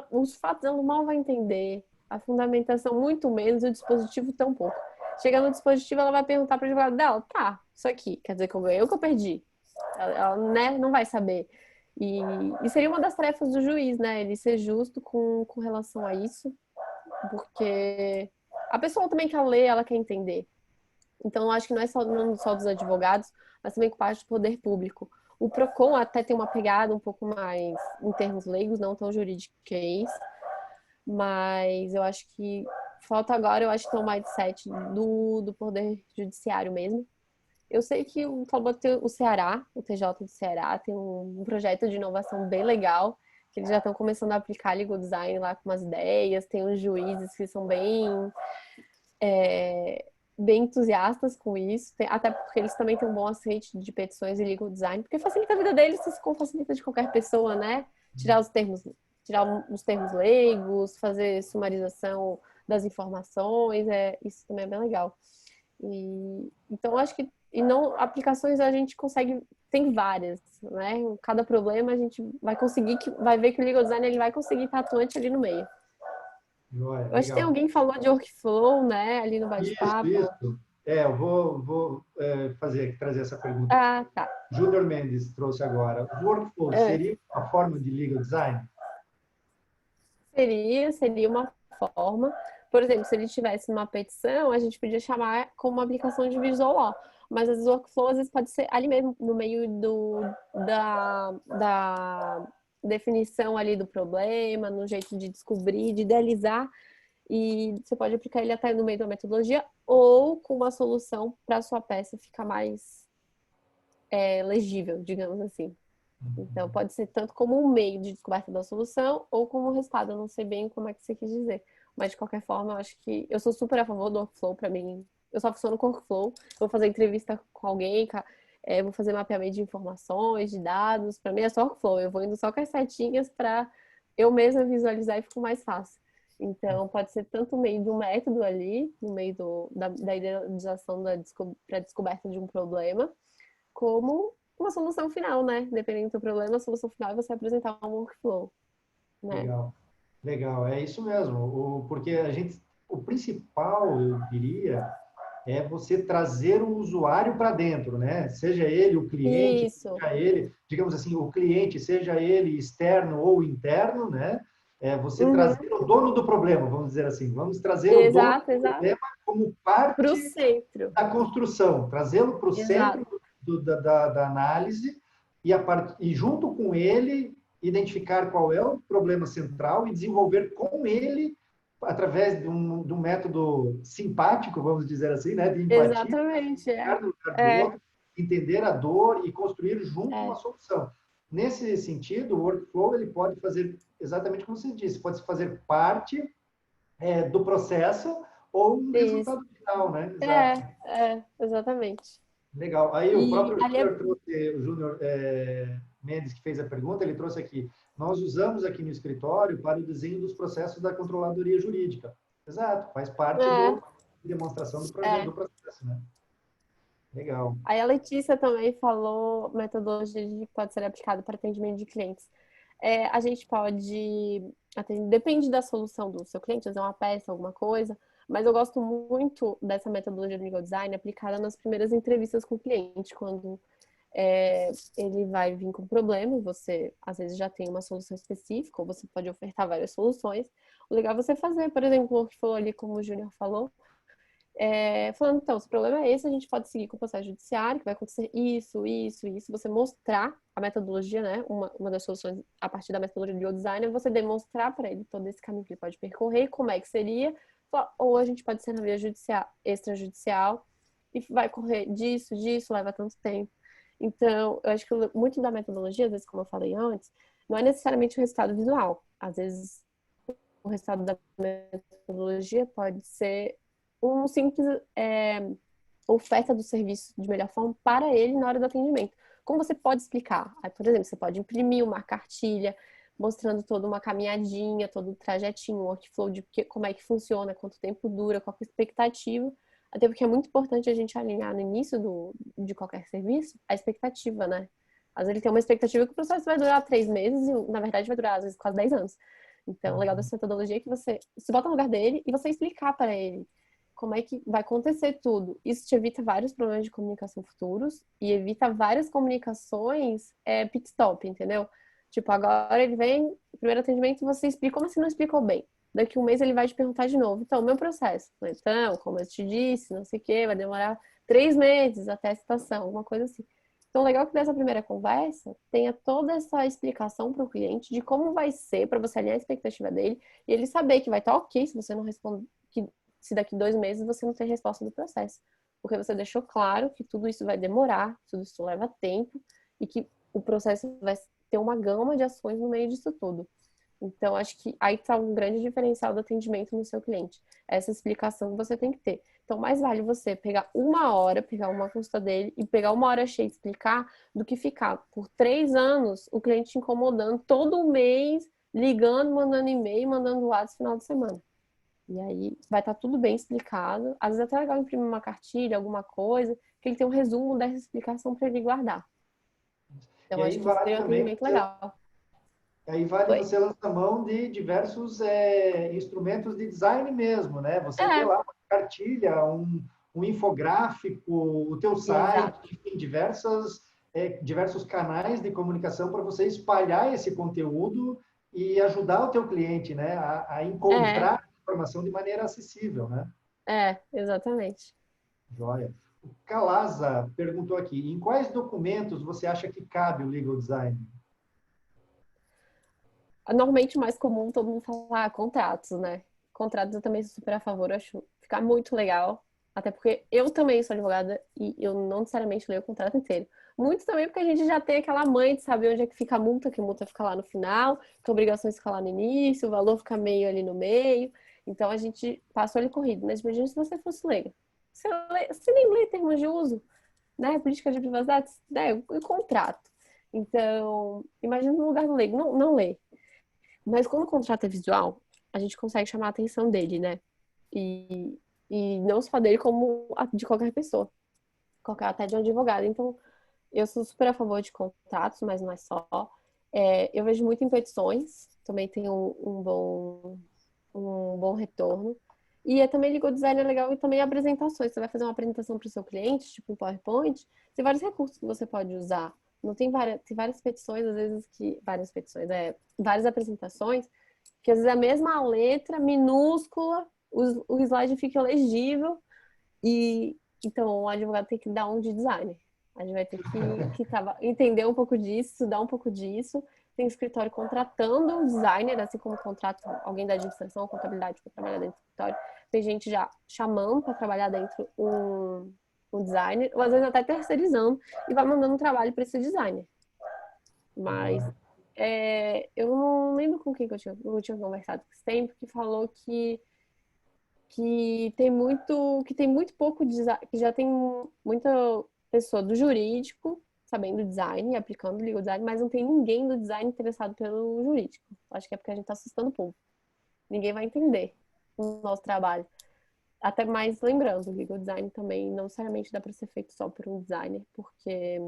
[SPEAKER 2] os fatos ela mal vai entender, a fundamentação muito menos, e o dispositivo tão pouco. Chega no dispositivo, ela vai perguntar para o advogado dela, tá, isso aqui, quer dizer que eu ganhei ou que eu perdi? Ela né, não vai saber. E seria uma das tarefas do juiz, né? Ele ser justo com relação a isso, porque a pessoa também quer ler, ela quer entender. Então, eu acho que não só dos advogados, mas também com parte do poder público. O PROCON até tem uma pegada um pouco mais em termos leigos, não tão jurídicos, mas eu acho que falta agora, eu acho que tem um mindset do poder judiciário mesmo. Eu sei que o Ceará, o TJ do Ceará, tem um projeto de inovação bem legal, que eles já estão começando a aplicar legal design lá com umas ideias, tem uns juízes que são bem entusiastas com isso, até porque eles também têm um bom aceite de petições e legal design, porque facilita a vida deles, assim como facilita de qualquer pessoa, né? Tirar os termos leigos, fazer sumarização das informações, isso também é bem legal. Então, acho que aplicações a gente consegue, tem várias, né? Cada problema a gente vai ver que o legal design ele vai conseguir estar atuante ali no meio.
[SPEAKER 1] Joia,
[SPEAKER 2] Eu acho que tem
[SPEAKER 1] legal.
[SPEAKER 2] alguém que falou de workflow, né? Ali no
[SPEAKER 1] Isso,
[SPEAKER 2] bate-papo.
[SPEAKER 1] isso. Eu vou trazer essa pergunta aqui.
[SPEAKER 2] Ah, tá.
[SPEAKER 1] Júnior Mendes trouxe agora. O workflow
[SPEAKER 2] É,
[SPEAKER 1] seria uma forma de legal design?
[SPEAKER 2] seria uma forma. Por exemplo, se ele tivesse uma petição, a gente podia chamar como uma aplicação de Visual Law. Mas as workflows, às vezes, pode ser ali mesmo, no meio da definição ali do problema, no jeito de descobrir, de idealizar. E você pode aplicar ele até no meio da metodologia ou com uma solução para a sua peça ficar mais legível, digamos assim. Então, pode ser tanto como um meio de descoberta da solução ou como um resultado. Eu não sei bem como é que você quis dizer. Mas, de qualquer forma, eu acho que eu sou super a favor do workflow. Para mim, eu só funciono com workflow. Vou fazer entrevista com alguém, vou fazer mapeamento de informações, de dados. Para mim é só workflow. Eu vou indo só com as setinhas para eu mesma visualizar e ficar mais fácil. Então, pode ser tanto o meio do método ali, no meio da idealização para a descoberta de um problema, como uma solução final, né? Dependendo do teu problema, a solução final é você apresentar um workflow, né?
[SPEAKER 1] Legal, legal. É isso mesmo. Porque o principal, eu diria, é você trazer o usuário para dentro, né? Seja ele o cliente,
[SPEAKER 2] Isso.
[SPEAKER 1] seja ele, digamos assim, o cliente, seja ele externo ou interno, né? Você
[SPEAKER 2] Uhum.
[SPEAKER 1] trazer o dono do problema, vamos dizer assim. Vamos trazer o dono
[SPEAKER 2] Exato,
[SPEAKER 1] do
[SPEAKER 2] exato.
[SPEAKER 1] problema como
[SPEAKER 2] Para o
[SPEAKER 1] parte
[SPEAKER 2] centro.
[SPEAKER 1] da construção, trazê-lo para o
[SPEAKER 2] Exato.
[SPEAKER 1] centro da análise e junto com ele identificar qual é o problema central e desenvolver com ele através de um método simpático, vamos dizer assim, né, de empatia,
[SPEAKER 2] Exatamente,
[SPEAKER 1] ficar no lugar do
[SPEAKER 2] é,
[SPEAKER 1] outro, entender a dor e construir junto uma
[SPEAKER 2] é.
[SPEAKER 1] solução. Nesse sentido, o workflow ele pode fazer exatamente como você disse, pode fazer parte do processo ou um
[SPEAKER 2] Isso.
[SPEAKER 1] resultado final, né? Exato.
[SPEAKER 2] Exatamente.
[SPEAKER 1] Legal. Aí o
[SPEAKER 2] E
[SPEAKER 1] próprio
[SPEAKER 2] ali
[SPEAKER 1] Júnior trouxe, o Júnior Mendes, que fez a pergunta, ele trouxe aqui. Nós usamos aqui no escritório para o desenho dos processos da controladoria jurídica. Exato, faz parte
[SPEAKER 2] é,
[SPEAKER 1] do demonstração do projeto
[SPEAKER 2] é.
[SPEAKER 1] do processo, né? Legal.
[SPEAKER 2] Aí a Letícia também falou metodologia que pode ser aplicada para atendimento de clientes. A gente pode, depende da solução do seu cliente, fazer uma peça, alguma coisa, mas eu gosto muito dessa metodologia do legal design aplicada nas primeiras entrevistas com o cliente, quando ele vai vir com um problema e você, às vezes, já tem uma solução específica, ou você pode ofertar várias soluções. O legal é você fazer, por exemplo, o que falou ali, como o Júnior falou, falando, então, se o problema é esse, a gente pode seguir com o processo judiciário, que vai acontecer isso, isso, isso. Você mostrar a metodologia, né? Uma das soluções a partir da metodologia do legal design é você demonstrar para ele todo esse caminho que ele pode percorrer, como é que seria, ou a gente pode ser na via judicial, extrajudicial, e vai correr disso, disso, leva tanto tempo. Então, eu acho que muito da metodologia, às vezes, como eu falei antes, não é necessariamente o resultado visual. Às vezes, o resultado da metodologia pode ser um simples oferta do serviço de melhor forma para ele na hora do atendimento. Como você pode explicar? Aí, por exemplo, você pode imprimir uma cartilha mostrando toda uma caminhadinha, todo o trajetinho, um workflow de como é que funciona, quanto tempo dura, qual é a expectativa. Até porque é muito importante a gente alinhar no início de qualquer serviço a expectativa, né? Às vezes ele tem uma expectativa que o processo vai durar 3 meses e, na verdade, vai durar, às vezes, quase 10 anos. Então, o legal dessa metodologia é que você se bota no lugar dele e você explicar para ele como é que vai acontecer tudo. Isso te evita vários problemas de comunicação futuros e evita várias comunicações pit stop, entendeu? Tipo, agora ele vem, primeiro atendimento, você explica como você não explicou bem. daqui um mês ele vai te perguntar de novo. Então, meu processo. Então, como eu te disse, não sei o quê, vai demorar 3 meses até a citação, alguma coisa assim. Então, legal que dessa primeira conversa tenha toda essa explicação para o cliente de como vai ser, para você alinhar a expectativa dele, e ele saber que vai estar ok se você não responder, que se daqui 2 meses você não tem resposta do processo. Porque você deixou claro que tudo isso vai demorar, tudo isso leva tempo, e que o processo vai ter uma gama de ações no meio disso tudo. Então, acho que aí está um grande diferencial do atendimento no seu cliente. Essa explicação você tem que ter. Então, mais vale você pegar uma hora, pegar uma consulta dele e pegar uma hora cheia de explicar, do que ficar por 3 anos o cliente te incomodando todo mês, ligando, mandando e-mail, mandando WhatsApp no final de semana. E aí vai estar tudo bem explicado. Às vezes é até legal imprimir uma cartilha, alguma coisa, que ele tem um resumo dessa explicação para ele guardar.
[SPEAKER 1] E
[SPEAKER 2] Então,
[SPEAKER 1] aí
[SPEAKER 2] acho que isso
[SPEAKER 1] vale
[SPEAKER 2] seria um
[SPEAKER 1] também
[SPEAKER 2] atendimento legal.
[SPEAKER 1] Aí vale
[SPEAKER 2] Oi?
[SPEAKER 1] você lançar mão de diversos instrumentos de design mesmo, né? Você ter
[SPEAKER 2] É,
[SPEAKER 1] lá uma cartilha, um infográfico, o teu site,
[SPEAKER 2] exato.
[SPEAKER 1] enfim, diversos canais de comunicação para você espalhar esse conteúdo e ajudar o teu cliente, né, a
[SPEAKER 2] É,
[SPEAKER 1] encontrar informação de maneira acessível, né?
[SPEAKER 2] exatamente.
[SPEAKER 1] Joia. O Calaza perguntou aqui, em quais documentos você acha que cabe o legal design?
[SPEAKER 2] Normalmente o mais comum todo mundo fala contratos, né? Contratos eu também sou super a favor, eu acho ficar muito legal. Até porque eu também sou advogada e eu não necessariamente leio o contrato inteiro. Muito também porque a gente já tem aquela mãe de saber onde é que a multa fica lá no final, que a obrigação fica lá no início, o valor fica meio ali no meio. Então a gente passa o olho corrido. Mas imagina se você fosse leigo. Você nem lê termos de uso, né? Política de privacidade, né? O contrato. Então, imagina no lugar do leigo, não lê. Mas quando o contrato é visual, a gente consegue chamar a atenção dele, né? E, e não só dele, como de qualquer pessoa, qualquer até de um advogado. Então, eu sou super a favor de contratos, mas não é só. Eu vejo muito em petições, também tem um bom retorno. E também legal design é legal e também apresentações. Você vai fazer uma apresentação para o seu cliente, tipo um PowerPoint, tem vários recursos que você pode usar. Não tem várias petições, às vezes que. Várias petições, várias apresentações, que às vezes é a mesma letra, minúscula, o slide fica legível, e então o advogado tem que dar um de designer. A gente vai ter que entender um pouco disso, estudar um pouco disso. Tem escritório contratando um designer, assim como contrata alguém da administração, contabilidade para trabalhar dentro do escritório. Tem gente já chamando para trabalhar dentro um designer, ou às vezes até terceirizando, e vai mandando um trabalho para esse designer. Mas eu não lembro com quem que eu tinha conversado com esse tempo, que falou que tem muito pouco design, que já tem muita pessoa do jurídico sabendo design e aplicando legal design, mas não tem ninguém do design interessado pelo jurídico. Acho que é porque a gente está assustando o povo. Ninguém vai entender o nosso trabalho. Até mais lembrando, o legal design também não necessariamente dá para ser feito só por um designer, porque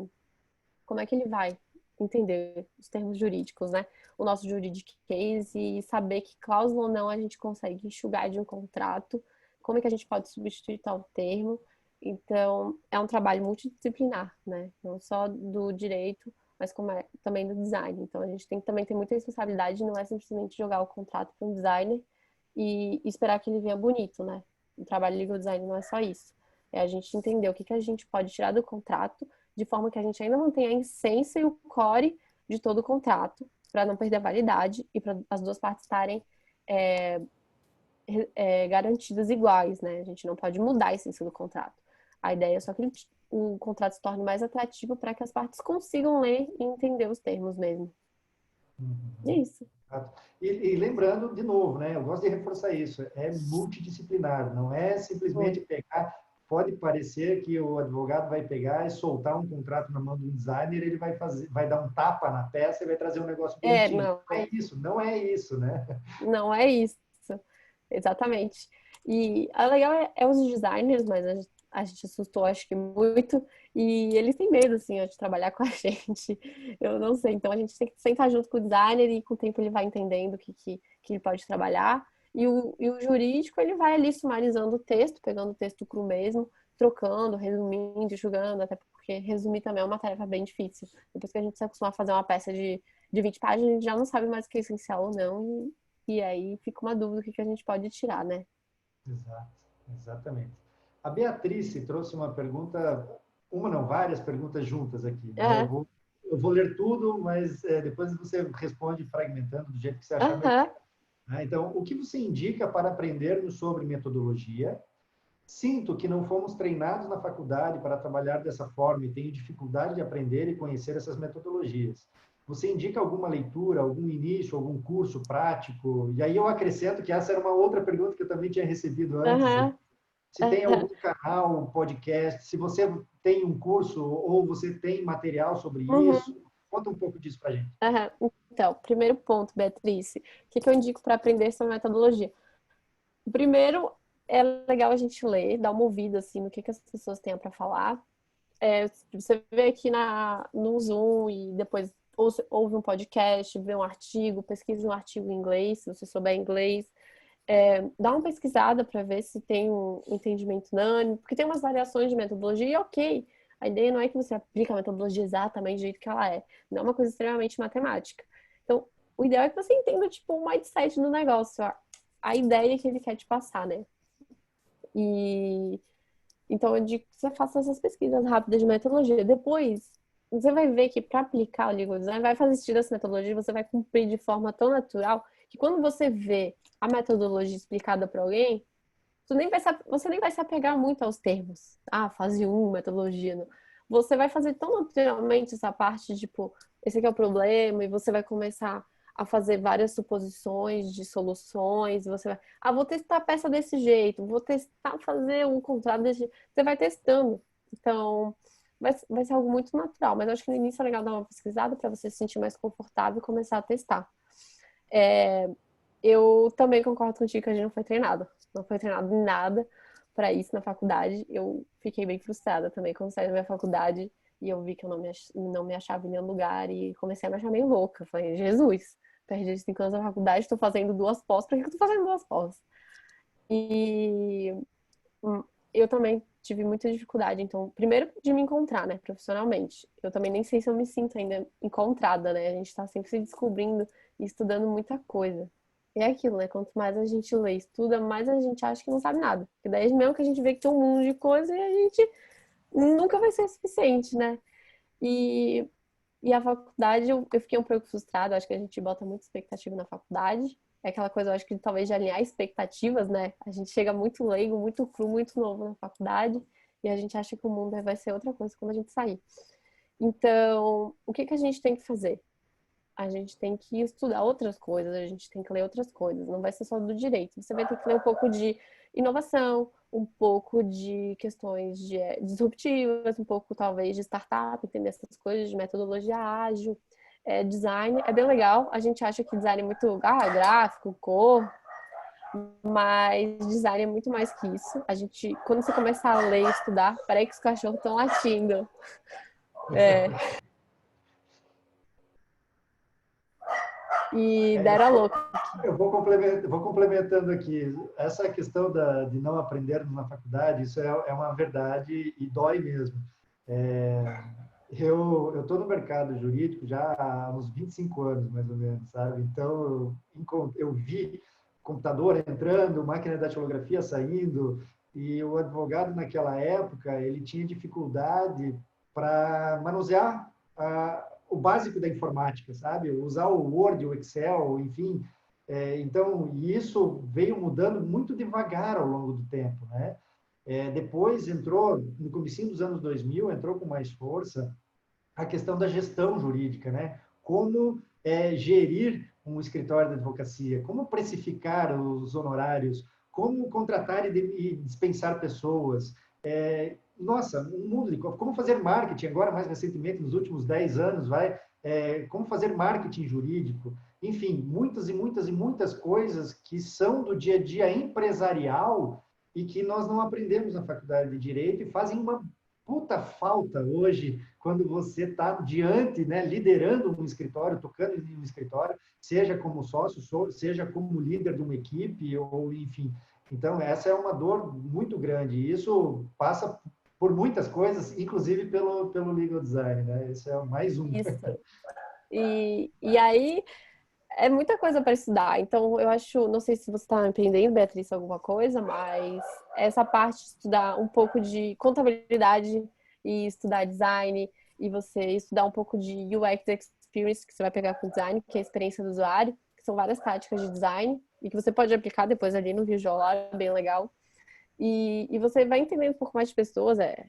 [SPEAKER 2] como é que ele vai entender os termos jurídicos, né? O nosso juridic case e saber que cláusula ou não a gente consegue enxugar de um contrato, como é que a gente pode substituir tal termo. Então, é um trabalho multidisciplinar, né? Não só do direito, mas como também do design. Então, a gente tem que também ter muita responsabilidade, não é simplesmente jogar o contrato para um designer e esperar que ele venha bonito, né? O trabalho de legal design não é só isso. É a gente entender o que que a gente pode tirar do contrato de forma que a gente ainda mantenha a essência e o core de todo o contrato, para não perder a validade e para as duas partes estarem é, garantidas iguais, né? A gente não pode mudar a essência do contrato. A ideia é só que o contrato se torne mais atrativo para que as partes consigam ler e entender os termos mesmo. É
[SPEAKER 1] Uhum.
[SPEAKER 2] isso.
[SPEAKER 1] E lembrando, de novo, né, eu gosto de reforçar isso, é multidisciplinar, não é simplesmente
[SPEAKER 2] Muito.
[SPEAKER 1] pegar, pode parecer que o advogado vai pegar e soltar um contrato na mão do designer, ele vai dar um tapa na peça e vai trazer um negócio bonitinho.
[SPEAKER 2] Não,
[SPEAKER 1] Não é isso, né?
[SPEAKER 2] não é isso. Exatamente. E a legal é os designers, mas a gente assustou, acho que muito, e eles têm medo, assim, ó, de trabalhar com a gente. Eu não sei. Então a gente tem que sentar junto com o designer e com o tempo ele vai entendendo o que ele pode trabalhar. E o jurídico, ele vai ali sumarizando o texto, pegando o texto cru mesmo, trocando, resumindo, julgando, até porque resumir também é uma tarefa bem difícil. Depois que a gente se acostuma a fazer uma peça de 20 páginas, a gente já não sabe mais o que é essencial ou não, E aí fica uma dúvida o que a gente pode tirar, né?
[SPEAKER 1] Exato, exatamente. A Beatriz trouxe uma pergunta, uma não, várias perguntas juntas aqui, né?
[SPEAKER 2] Aham,
[SPEAKER 1] Eu vou ler tudo, mas depois você responde fragmentando do jeito que você achar melhor.
[SPEAKER 2] aham,
[SPEAKER 1] Né? Então, o que você indica para aprendermos sobre metodologia? Sinto que não fomos treinados na faculdade para trabalhar dessa forma e tenho dificuldade de aprender e conhecer essas metodologias. Você indica alguma leitura, algum início, algum curso prático? E aí eu acrescento que essa era uma outra pergunta que eu também tinha recebido antes.
[SPEAKER 2] aham,
[SPEAKER 1] Se tem
[SPEAKER 2] aham,
[SPEAKER 1] algum canal, podcast, se você tem um curso ou você tem material sobre isso,
[SPEAKER 2] uhum,
[SPEAKER 1] conta um pouco disso para a gente.
[SPEAKER 2] aham. Então, primeiro ponto, Beatriz, o que eu indico para aprender sobre metodologia? Primeiro, é legal a gente ler, dar uma ouvida assim no que as pessoas têm para falar. Você vê aqui no Zoom e depois ouve um podcast, vê um artigo, pesquisa um artigo em inglês, se você souber inglês. Dá uma pesquisada para ver se tem um entendimento unânime, porque tem umas variações de metodologia e ok. A ideia não é que você aplique a metodologia exatamente do jeito que ela é. Não é uma coisa extremamente matemática. Então, o ideal é que você entenda, tipo, o mindset do negócio, a ideia que ele quer te passar, né? E então eu digo que você faça essas pesquisas rápidas de metodologia. Depois, você vai ver que para aplicar o legal design, vai fazer sentido essa metodologia, você vai cumprir de forma tão natural que quando você vê a metodologia explicada para alguém, você nem vai se apegar muito aos termos. Ah, fase um metodologia. Não. Você vai fazer tão naturalmente essa parte, tipo, esse aqui é o problema, e você vai começar a fazer várias suposições de soluções. Você vai, vou testar a peça desse jeito, vou testar fazer um contrato desse jeito. Você vai testando. Então, vai ser algo muito natural. Mas eu acho que no início é legal dar uma pesquisada para você se sentir mais confortável e começar a testar. Eu também concordo contigo que a gente não foi treinado. Não foi treinado em nada para isso na faculdade. Eu fiquei bem frustrada também quando saí da minha faculdade e eu vi que eu não me achava em nenhum lugar e comecei a me achar meio louca. Falei, Jesus, perdi 5 anos na faculdade, estou fazendo 2 pós, por que eu estou fazendo 2 pós? E eu também tive muita dificuldade, então, primeiro de me encontrar, né, profissionalmente. Eu também nem sei se eu me sinto ainda encontrada, né? A gente tá sempre se descobrindo e estudando muita coisa. E é aquilo, né? Quanto mais a gente lê e estuda, mais a gente acha que não sabe nada. Porque daí mesmo que a gente vê que tem um mundo de coisa e a gente nunca vai ser suficiente, né? E, e a faculdade, eu fiquei um pouco frustrada. Acho que a gente bota muita expectativa na faculdade. É aquela coisa, eu acho que talvez de alinhar expectativas, né? A gente chega muito leigo, muito cru, muito novo na faculdade. E a gente acha que o mundo vai ser outra coisa quando a gente sair. Então, o que a gente tem que fazer? A gente tem que estudar outras coisas, a gente tem que ler outras coisas, não vai ser só do direito. Você vai ter que ler um pouco de inovação, um pouco de questões disruptivas, um pouco talvez de startup, entender essas coisas, de metodologia ágil, design. É bem legal, a gente acha que design é muito gráfico, cor, mas design é muito mais que isso. Quando você começar a ler e estudar, parece que os cachorros estão latindo. É, e dera louco.
[SPEAKER 1] Eu vou complementando aqui. Essa questão de não aprender na faculdade, isso é uma verdade e dói mesmo. É, eu estou no mercado jurídico já há uns 25 anos, mais ou menos, sabe? Então, eu vi computador entrando, máquina de datilografia saindo, e o advogado naquela época, ele tinha dificuldade para manusear o básico da informática, sabe? Usar o Word, o Excel, enfim. Então, isso veio mudando muito devagar ao longo do tempo, né? Depois entrou, no começo dos anos 2000, entrou com mais força a questão da gestão jurídica, né? Como gerir um escritório de advocacia, como precificar os honorários, como contratar e dispensar pessoas. Nossa, um mundo de como fazer marketing agora, mais recentemente, nos últimos 10 anos, como fazer marketing jurídico, enfim, muitas e muitas e muitas coisas que são do dia a dia empresarial e que nós não aprendemos na faculdade de Direito e fazem uma puta falta hoje quando você está diante, né, liderando um escritório, tocando em um escritório, seja como sócio, seja como líder de uma equipe, ou enfim. Então, essa é uma dor muito grande. E isso passa por muitas coisas, inclusive pelo legal design, né? Esse é mais um.
[SPEAKER 2] Isso. E aí é muita coisa para estudar. Então, eu acho, não sei se você está empreendendo, Beatriz, alguma coisa, mas essa parte de estudar um pouco de contabilidade e estudar design, e você estudar um pouco de UX Experience, que você vai pegar com design, que é a experiência do usuário, que são várias táticas de design, e que você pode aplicar depois ali no Visual, é bem legal. E você vai entendendo um pouco mais de pessoas, é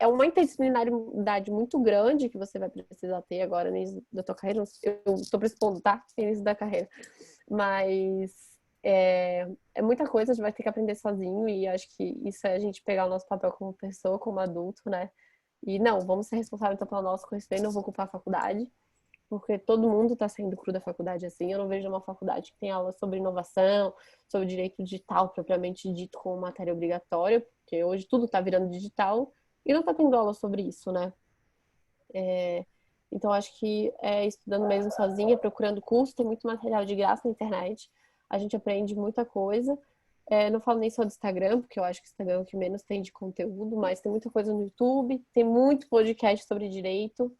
[SPEAKER 2] uma interdisciplinaridade muito grande que você vai precisar ter agora no início da tua carreira. Eu estou pressupondo, tá? No início da carreira. Mas é muita coisa, a gente vai ter que aprender sozinho e acho que isso é a gente pegar o nosso papel como pessoa, como adulto, né? E não, vamos ser responsáveis então pelo nosso conhecimento, não vou culpar a faculdade, porque todo mundo está saindo cru da faculdade assim. Eu não vejo uma faculdade que tem aula sobre inovação, sobre direito digital propriamente dito como matéria obrigatória, porque hoje tudo está virando digital e não está tendo aula sobre isso, né? Então acho que estudando mesmo sozinha, procurando curso, tem muito material de graça na internet, a gente aprende muita coisa. Não falo nem só do Instagram, porque eu acho que o Instagram é o que menos tem de conteúdo, mas tem muita coisa no YouTube, tem muito podcast sobre direito.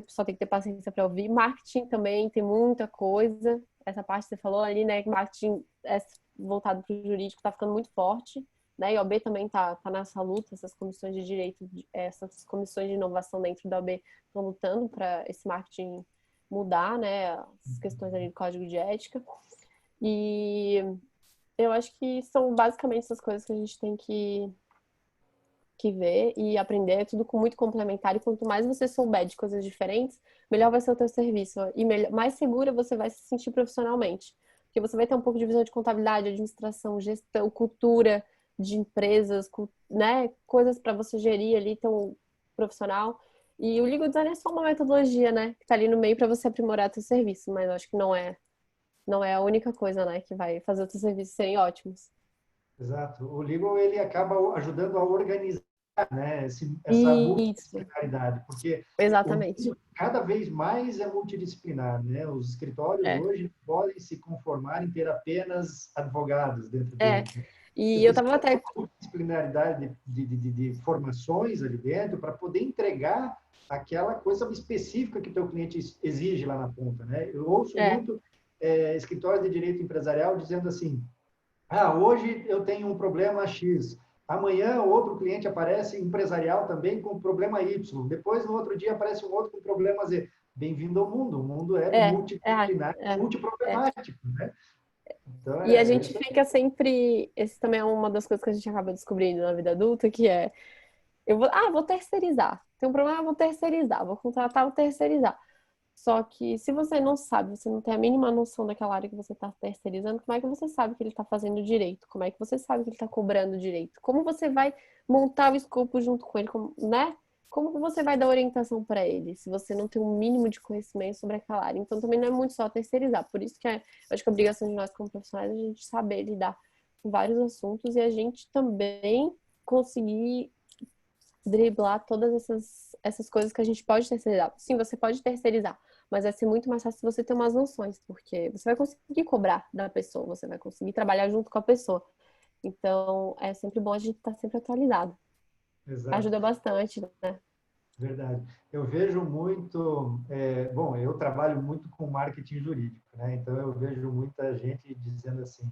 [SPEAKER 2] Só tem que ter paciência para ouvir. Marketing também tem muita coisa. Essa parte que você falou ali, né? Que marketing voltado para o jurídico está ficando muito forte. Né? E a OAB também tá nessa luta, essas comissões de direito, essas comissões de inovação dentro da OAB estão lutando para esse marketing mudar, né? As questões ali do código de ética. E eu acho que são basicamente essas coisas que a gente tem que ver e aprender, é tudo muito complementar. E quanto mais você souber de coisas diferentes, melhor vai ser o teu serviço. E mais segura você vai se sentir profissionalmente. Porque você vai ter um pouco de visão de contabilidade, administração, gestão, cultura de empresas, né? Coisas para você gerir ali, tão profissional. E o legal design é só uma metodologia, né? Que tá ali no meio para você aprimorar teu serviço. Mas eu acho que não é a única coisa, né? Que vai fazer os teus serviços serem ótimos.
[SPEAKER 1] Exato. O legal, ele acaba ajudando a organizar, né, essa
[SPEAKER 2] Isso,
[SPEAKER 1] multidisciplinaridade, porque
[SPEAKER 2] exatamente.
[SPEAKER 1] cada vez mais é multidisciplinar, né? Os escritórios
[SPEAKER 2] É.
[SPEAKER 1] hoje podem se conformar em ter apenas advogados dentro
[SPEAKER 2] É.
[SPEAKER 1] deles, né? Você
[SPEAKER 2] E eu tava
[SPEAKER 1] precisa ter
[SPEAKER 2] até.
[SPEAKER 1] uma multidisciplinaridade de formações ali dentro para poder entregar aquela coisa específica que o teu cliente exige lá na ponta, né? Eu ouço
[SPEAKER 2] É,
[SPEAKER 1] muito escritórios de direito empresarial dizendo assim: hoje eu tenho um problema X. Amanhã outro cliente aparece empresarial também com problema Y. Depois, no outro dia, aparece um outro com problema Z. Bem-vindo ao mundo. O mundo é
[SPEAKER 2] é, é,
[SPEAKER 1] multidisciplinar,
[SPEAKER 2] é, é.
[SPEAKER 1] multiproblemático, né? Então,
[SPEAKER 2] E a gente fica sempre. Esse também é uma das coisas que a gente acaba descobrindo na vida adulta, que é vou terceirizar. Tem um problema, eu vou terceirizar, vou contratar, vou terceirizar. Só que se você não sabe, você não tem a mínima noção daquela área que você está terceirizando, como é que você sabe que ele está fazendo direito? Como é que você sabe que ele está cobrando direito? Como você vai montar o escopo junto com ele, né? Como que você vai dar orientação para ele, se você não tem um mínimo de conhecimento sobre aquela área? Então também não é muito só terceirizar. Por isso que eu acho que a obrigação de nós como profissionais é a gente saber lidar com vários assuntos e a gente também conseguir driblar todas essas coisas que a gente pode terceirizar. Sim, você pode terceirizar, mas vai ser muito mais fácil se você ter umas noções, porque você vai conseguir cobrar da pessoa, você vai conseguir trabalhar junto com a pessoa. Então, é sempre bom a gente estar sempre atualizado.
[SPEAKER 1] exato.
[SPEAKER 2] Ajuda bastante, né?
[SPEAKER 1] Verdade. Eu vejo muito, bom, eu trabalho muito com marketing jurídico, né? Então eu vejo muita gente dizendo assim: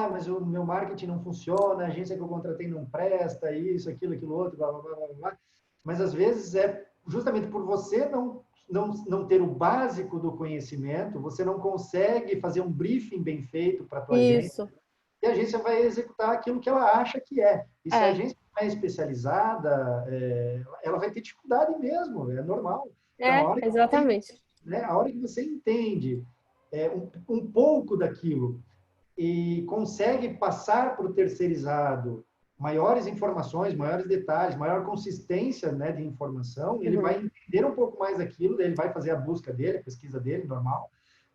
[SPEAKER 1] mas o meu marketing não funciona, a agência que eu contratei não presta, isso, aquilo outro, blá, blá, blá, blá, blá. Mas às vezes é justamente por você não ter o básico do conhecimento, você não consegue fazer um briefing bem feito para a tua agência,
[SPEAKER 2] Isso.
[SPEAKER 1] e a agência vai executar aquilo que ela acha que é. E se a
[SPEAKER 2] É,
[SPEAKER 1] agência não é especializada, ela vai ter dificuldade mesmo, é normal. Então,
[SPEAKER 2] exatamente.
[SPEAKER 1] a hora que você entende um pouco daquilo e consegue passar para o terceirizado maiores informações, maiores detalhes, maior consistência, né, de informação, ele
[SPEAKER 2] Uhum.
[SPEAKER 1] vai entender um pouco mais daquilo, ele vai fazer a busca dele, a pesquisa dele, normal,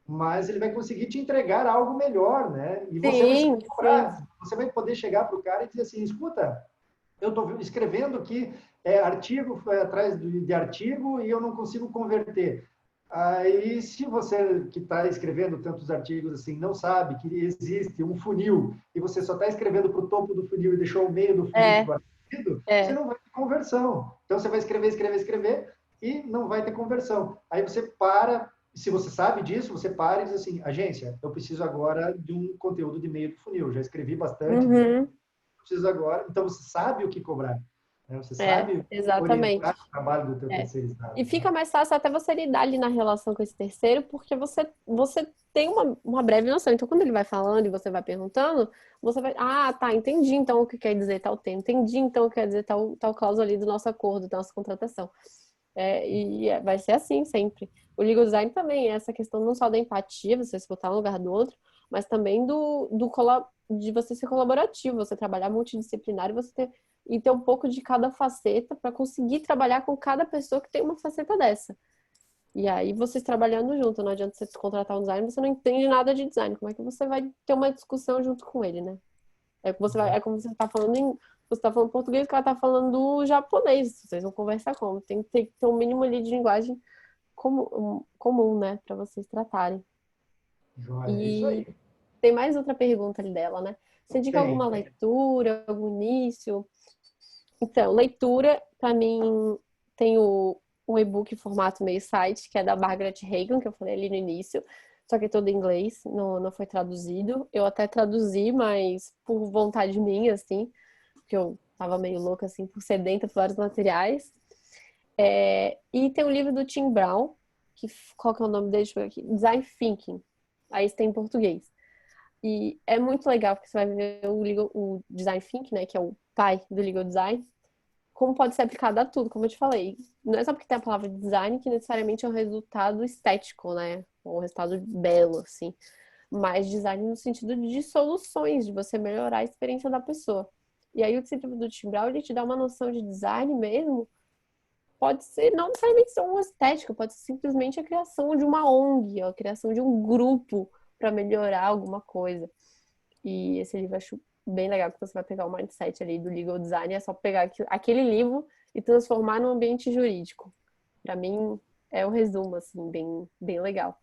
[SPEAKER 1] mas ele vai conseguir te entregar algo melhor, né? E você vai se
[SPEAKER 2] Sim, sim.
[SPEAKER 1] cobrar, você vai poder chegar para o cara e dizer assim: escuta, eu estou escrevendo aqui artigo atrás de artigo e eu não consigo converter. Aí, se você que está escrevendo tantos artigos assim não sabe que existe um funil e você só está escrevendo para o topo do funil e deixou o meio do funil
[SPEAKER 2] É,
[SPEAKER 1] esguarecido, você
[SPEAKER 2] é,
[SPEAKER 1] não vai ter conversão. Então, você vai escrever e não vai ter conversão. Aí você para, Se você sabe disso, você para e diz assim, agência, eu preciso agora de um conteúdo de meio do funil. Já escrevi bastante,
[SPEAKER 2] Uhum.
[SPEAKER 1] preciso agora. Então, você sabe o que cobrar. Né? Você
[SPEAKER 2] É,
[SPEAKER 1] sabe orientar
[SPEAKER 2] exatamente.
[SPEAKER 1] o trabalho do teu
[SPEAKER 2] É. E
[SPEAKER 1] terceirizado. Né?
[SPEAKER 2] fica mais fácil até você lidar ali na relação com esse terceiro, porque você tem uma breve noção. Então, quando ele vai falando e você vai perguntando, você vai, ah, tá, entendi então o que quer dizer tal termo, entendi então o que quer dizer tal cláusula ali do nosso acordo, da nossa contratação. Vai ser assim sempre. O legal design também é essa questão não só da empatia, você se botar no lugar do outro, mas também de você ser colaborativo, você trabalhar multidisciplinar e ter um pouco de cada faceta para conseguir trabalhar com cada pessoa que tem uma faceta dessa. E aí vocês trabalhando junto, não adianta você contratar um designer, você não entende nada de design. Como é que você vai ter uma discussão junto com ele, né? É como você está falando você está falando português, o cara está falando japonês. Vocês vão conversar como? Tem que ter um mínimo ali de linguagem comum, né, para vocês tratarem.
[SPEAKER 1] Joia, é isso
[SPEAKER 2] E
[SPEAKER 1] aí.
[SPEAKER 2] tem mais outra pergunta ali dela, né? Você indica
[SPEAKER 1] Tem.
[SPEAKER 2] alguma leitura, algum início? Então, leitura, para mim, tem o e-book em formato meio site, que é da Margaret Hagan, que eu falei ali no início, só que é todo em inglês, não foi traduzido. Eu até traduzi, mas por vontade minha, assim, porque eu tava meio louca, assim, por sedenta por vários materiais. E tem o livro do Tim Brown, qual que é o nome dele? Deixa eu ver aqui. Design Thinking. Aí tem em português. E é muito legal, porque você vai ver o Design Thinking, né, que é o pai do Legal Design, como pode ser aplicado a tudo, como eu te falei. Não é só porque tem a palavra design que necessariamente é um resultado estético, né? Ou um resultado belo, assim. Mas design no sentido de soluções, de você melhorar a experiência da pessoa. E aí o livro do Tim Brown, ele te dá uma noção de design mesmo. Pode ser, não necessariamente ser uma estética, pode ser simplesmente a criação de uma ONG, a criação de um grupo para melhorar alguma coisa. E esse livro eu acho bem legal, que você vai pegar o mindset ali do legal design, é só pegar aquele livro e transformar num ambiente jurídico. Para mim, é o resumo, assim, bem legal.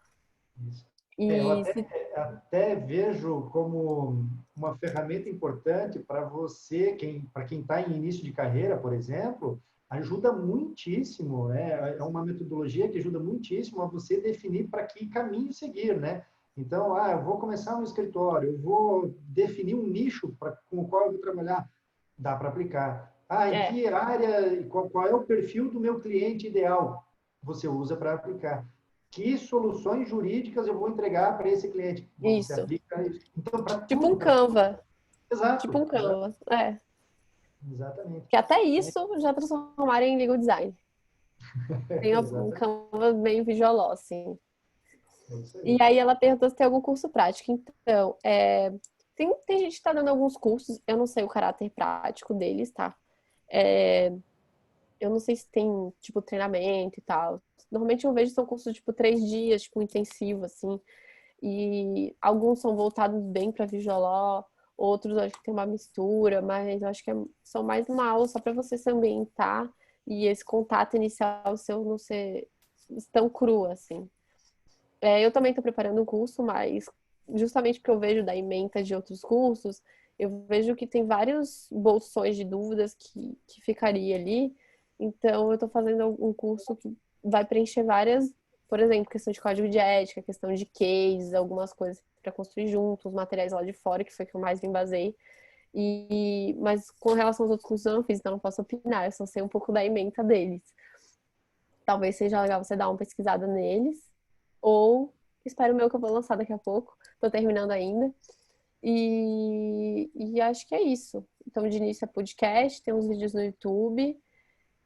[SPEAKER 1] Isso. Eu
[SPEAKER 2] E se...
[SPEAKER 1] até vejo como uma ferramenta importante para você, para quem está em início de carreira, por exemplo, ajuda muitíssimo, né? É uma metodologia que ajuda muitíssimo a você definir para que caminho seguir, né? Então, eu vou começar um escritório, eu vou definir um nicho com o qual eu vou trabalhar, dá para aplicar. Em
[SPEAKER 2] É,
[SPEAKER 1] que área, qual é o perfil do meu cliente ideal? Você usa para aplicar. Que soluções jurídicas eu vou entregar para esse cliente? Bom, você
[SPEAKER 2] isso.
[SPEAKER 1] aplica isso. Então, para
[SPEAKER 2] Tipo
[SPEAKER 1] tudo,
[SPEAKER 2] um
[SPEAKER 1] para tudo.
[SPEAKER 2] Canva. Tipo
[SPEAKER 1] Exato,
[SPEAKER 2] um Canva. É.
[SPEAKER 1] exatamente.
[SPEAKER 2] Que até
[SPEAKER 1] É,
[SPEAKER 2] isso já transformaram em legal design. Tem um
[SPEAKER 1] exatamente.
[SPEAKER 2] Canva meio visual, assim.
[SPEAKER 1] É isso
[SPEAKER 2] E
[SPEAKER 1] aí.
[SPEAKER 2] aí ela perguntou se tem algum curso prático. Então, tem gente que está dando alguns cursos, eu não sei o caráter prático deles, tá? É, eu não sei se tem, tipo, treinamento e tal. Normalmente eu vejo são cursos, tipo, 3 dias, tipo, intensivo, assim. E alguns são voltados bem para Visual, outros eu acho que tem uma mistura, mas eu acho que são mais uma aula só para você se ambientar e esse contato inicial seu não ser tão cru, assim. Eu também estou preparando um curso, mas justamente porque eu vejo da ementa de outros cursos, eu vejo que tem vários bolsões de dúvidas que ficaria ali. Então, eu estou fazendo um curso que vai preencher várias, por exemplo, questão de código de ética, questão de case, algumas coisas para construir juntos, materiais lá de fora, que foi o que eu mais me basei. Mas com relação aos outros cursos eu não fiz, então eu não posso opinar, eu só sei um pouco da ementa deles. Talvez seja legal você dar uma pesquisada neles. Ou espero o meu que eu vou lançar daqui a pouco. Tô terminando ainda. E acho que é isso. Então, de início é podcast, tem uns vídeos no YouTube.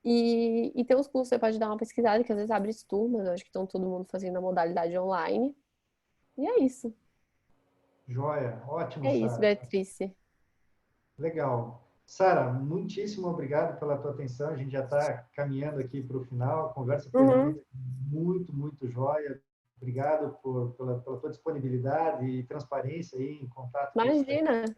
[SPEAKER 2] E tem uns cursos, você pode dar uma pesquisada, que às vezes abre turmas. Eu acho que estão todo mundo fazendo a modalidade online. E é isso.
[SPEAKER 1] Joia. Ótimo,
[SPEAKER 2] É isso,
[SPEAKER 1] Sara.
[SPEAKER 2] Beatriz.
[SPEAKER 1] Legal. Sara, muitíssimo obrigado pela tua atenção. A gente já está caminhando aqui para o final. A conversa foi
[SPEAKER 2] Uhum.
[SPEAKER 1] realmente muito, muito joia. Obrigado pela tua disponibilidade e transparência aí em contato com isso daí.
[SPEAKER 2] Imagina.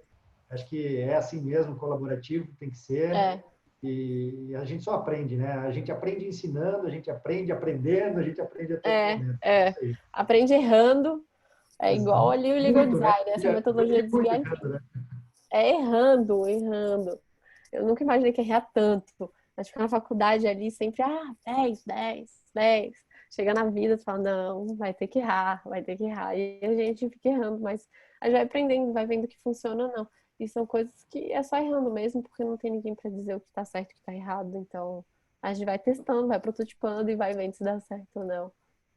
[SPEAKER 1] Acho que é assim mesmo, colaborativo tem que ser.
[SPEAKER 2] É,
[SPEAKER 1] E a gente só aprende, né? A gente aprende ensinando, a gente aprende aprendendo, a gente aprende a todo momento. É
[SPEAKER 2] é.
[SPEAKER 1] isso aí.
[SPEAKER 2] Aprende errando. É igual
[SPEAKER 1] Exato.
[SPEAKER 2] ali o legal
[SPEAKER 1] Muito, né?
[SPEAKER 2] design, essa
[SPEAKER 1] Já
[SPEAKER 2] metodologia
[SPEAKER 1] aprendi
[SPEAKER 2] de
[SPEAKER 1] muito
[SPEAKER 2] design
[SPEAKER 1] errando, né?
[SPEAKER 2] é errando. Eu nunca imaginei que ia errar tanto. Mas ficar na faculdade ali sempre, 10. chega na vida, tu fala, não, vai ter que errar, vai ter que errar. E a gente fica errando, mas a gente vai aprendendo, vai vendo que funciona ou não. E são coisas que é só errando mesmo, porque não tem ninguém para dizer o que tá certo e o que tá errado. Então, a gente vai testando, vai prototipando e vai vendo se dá certo ou não.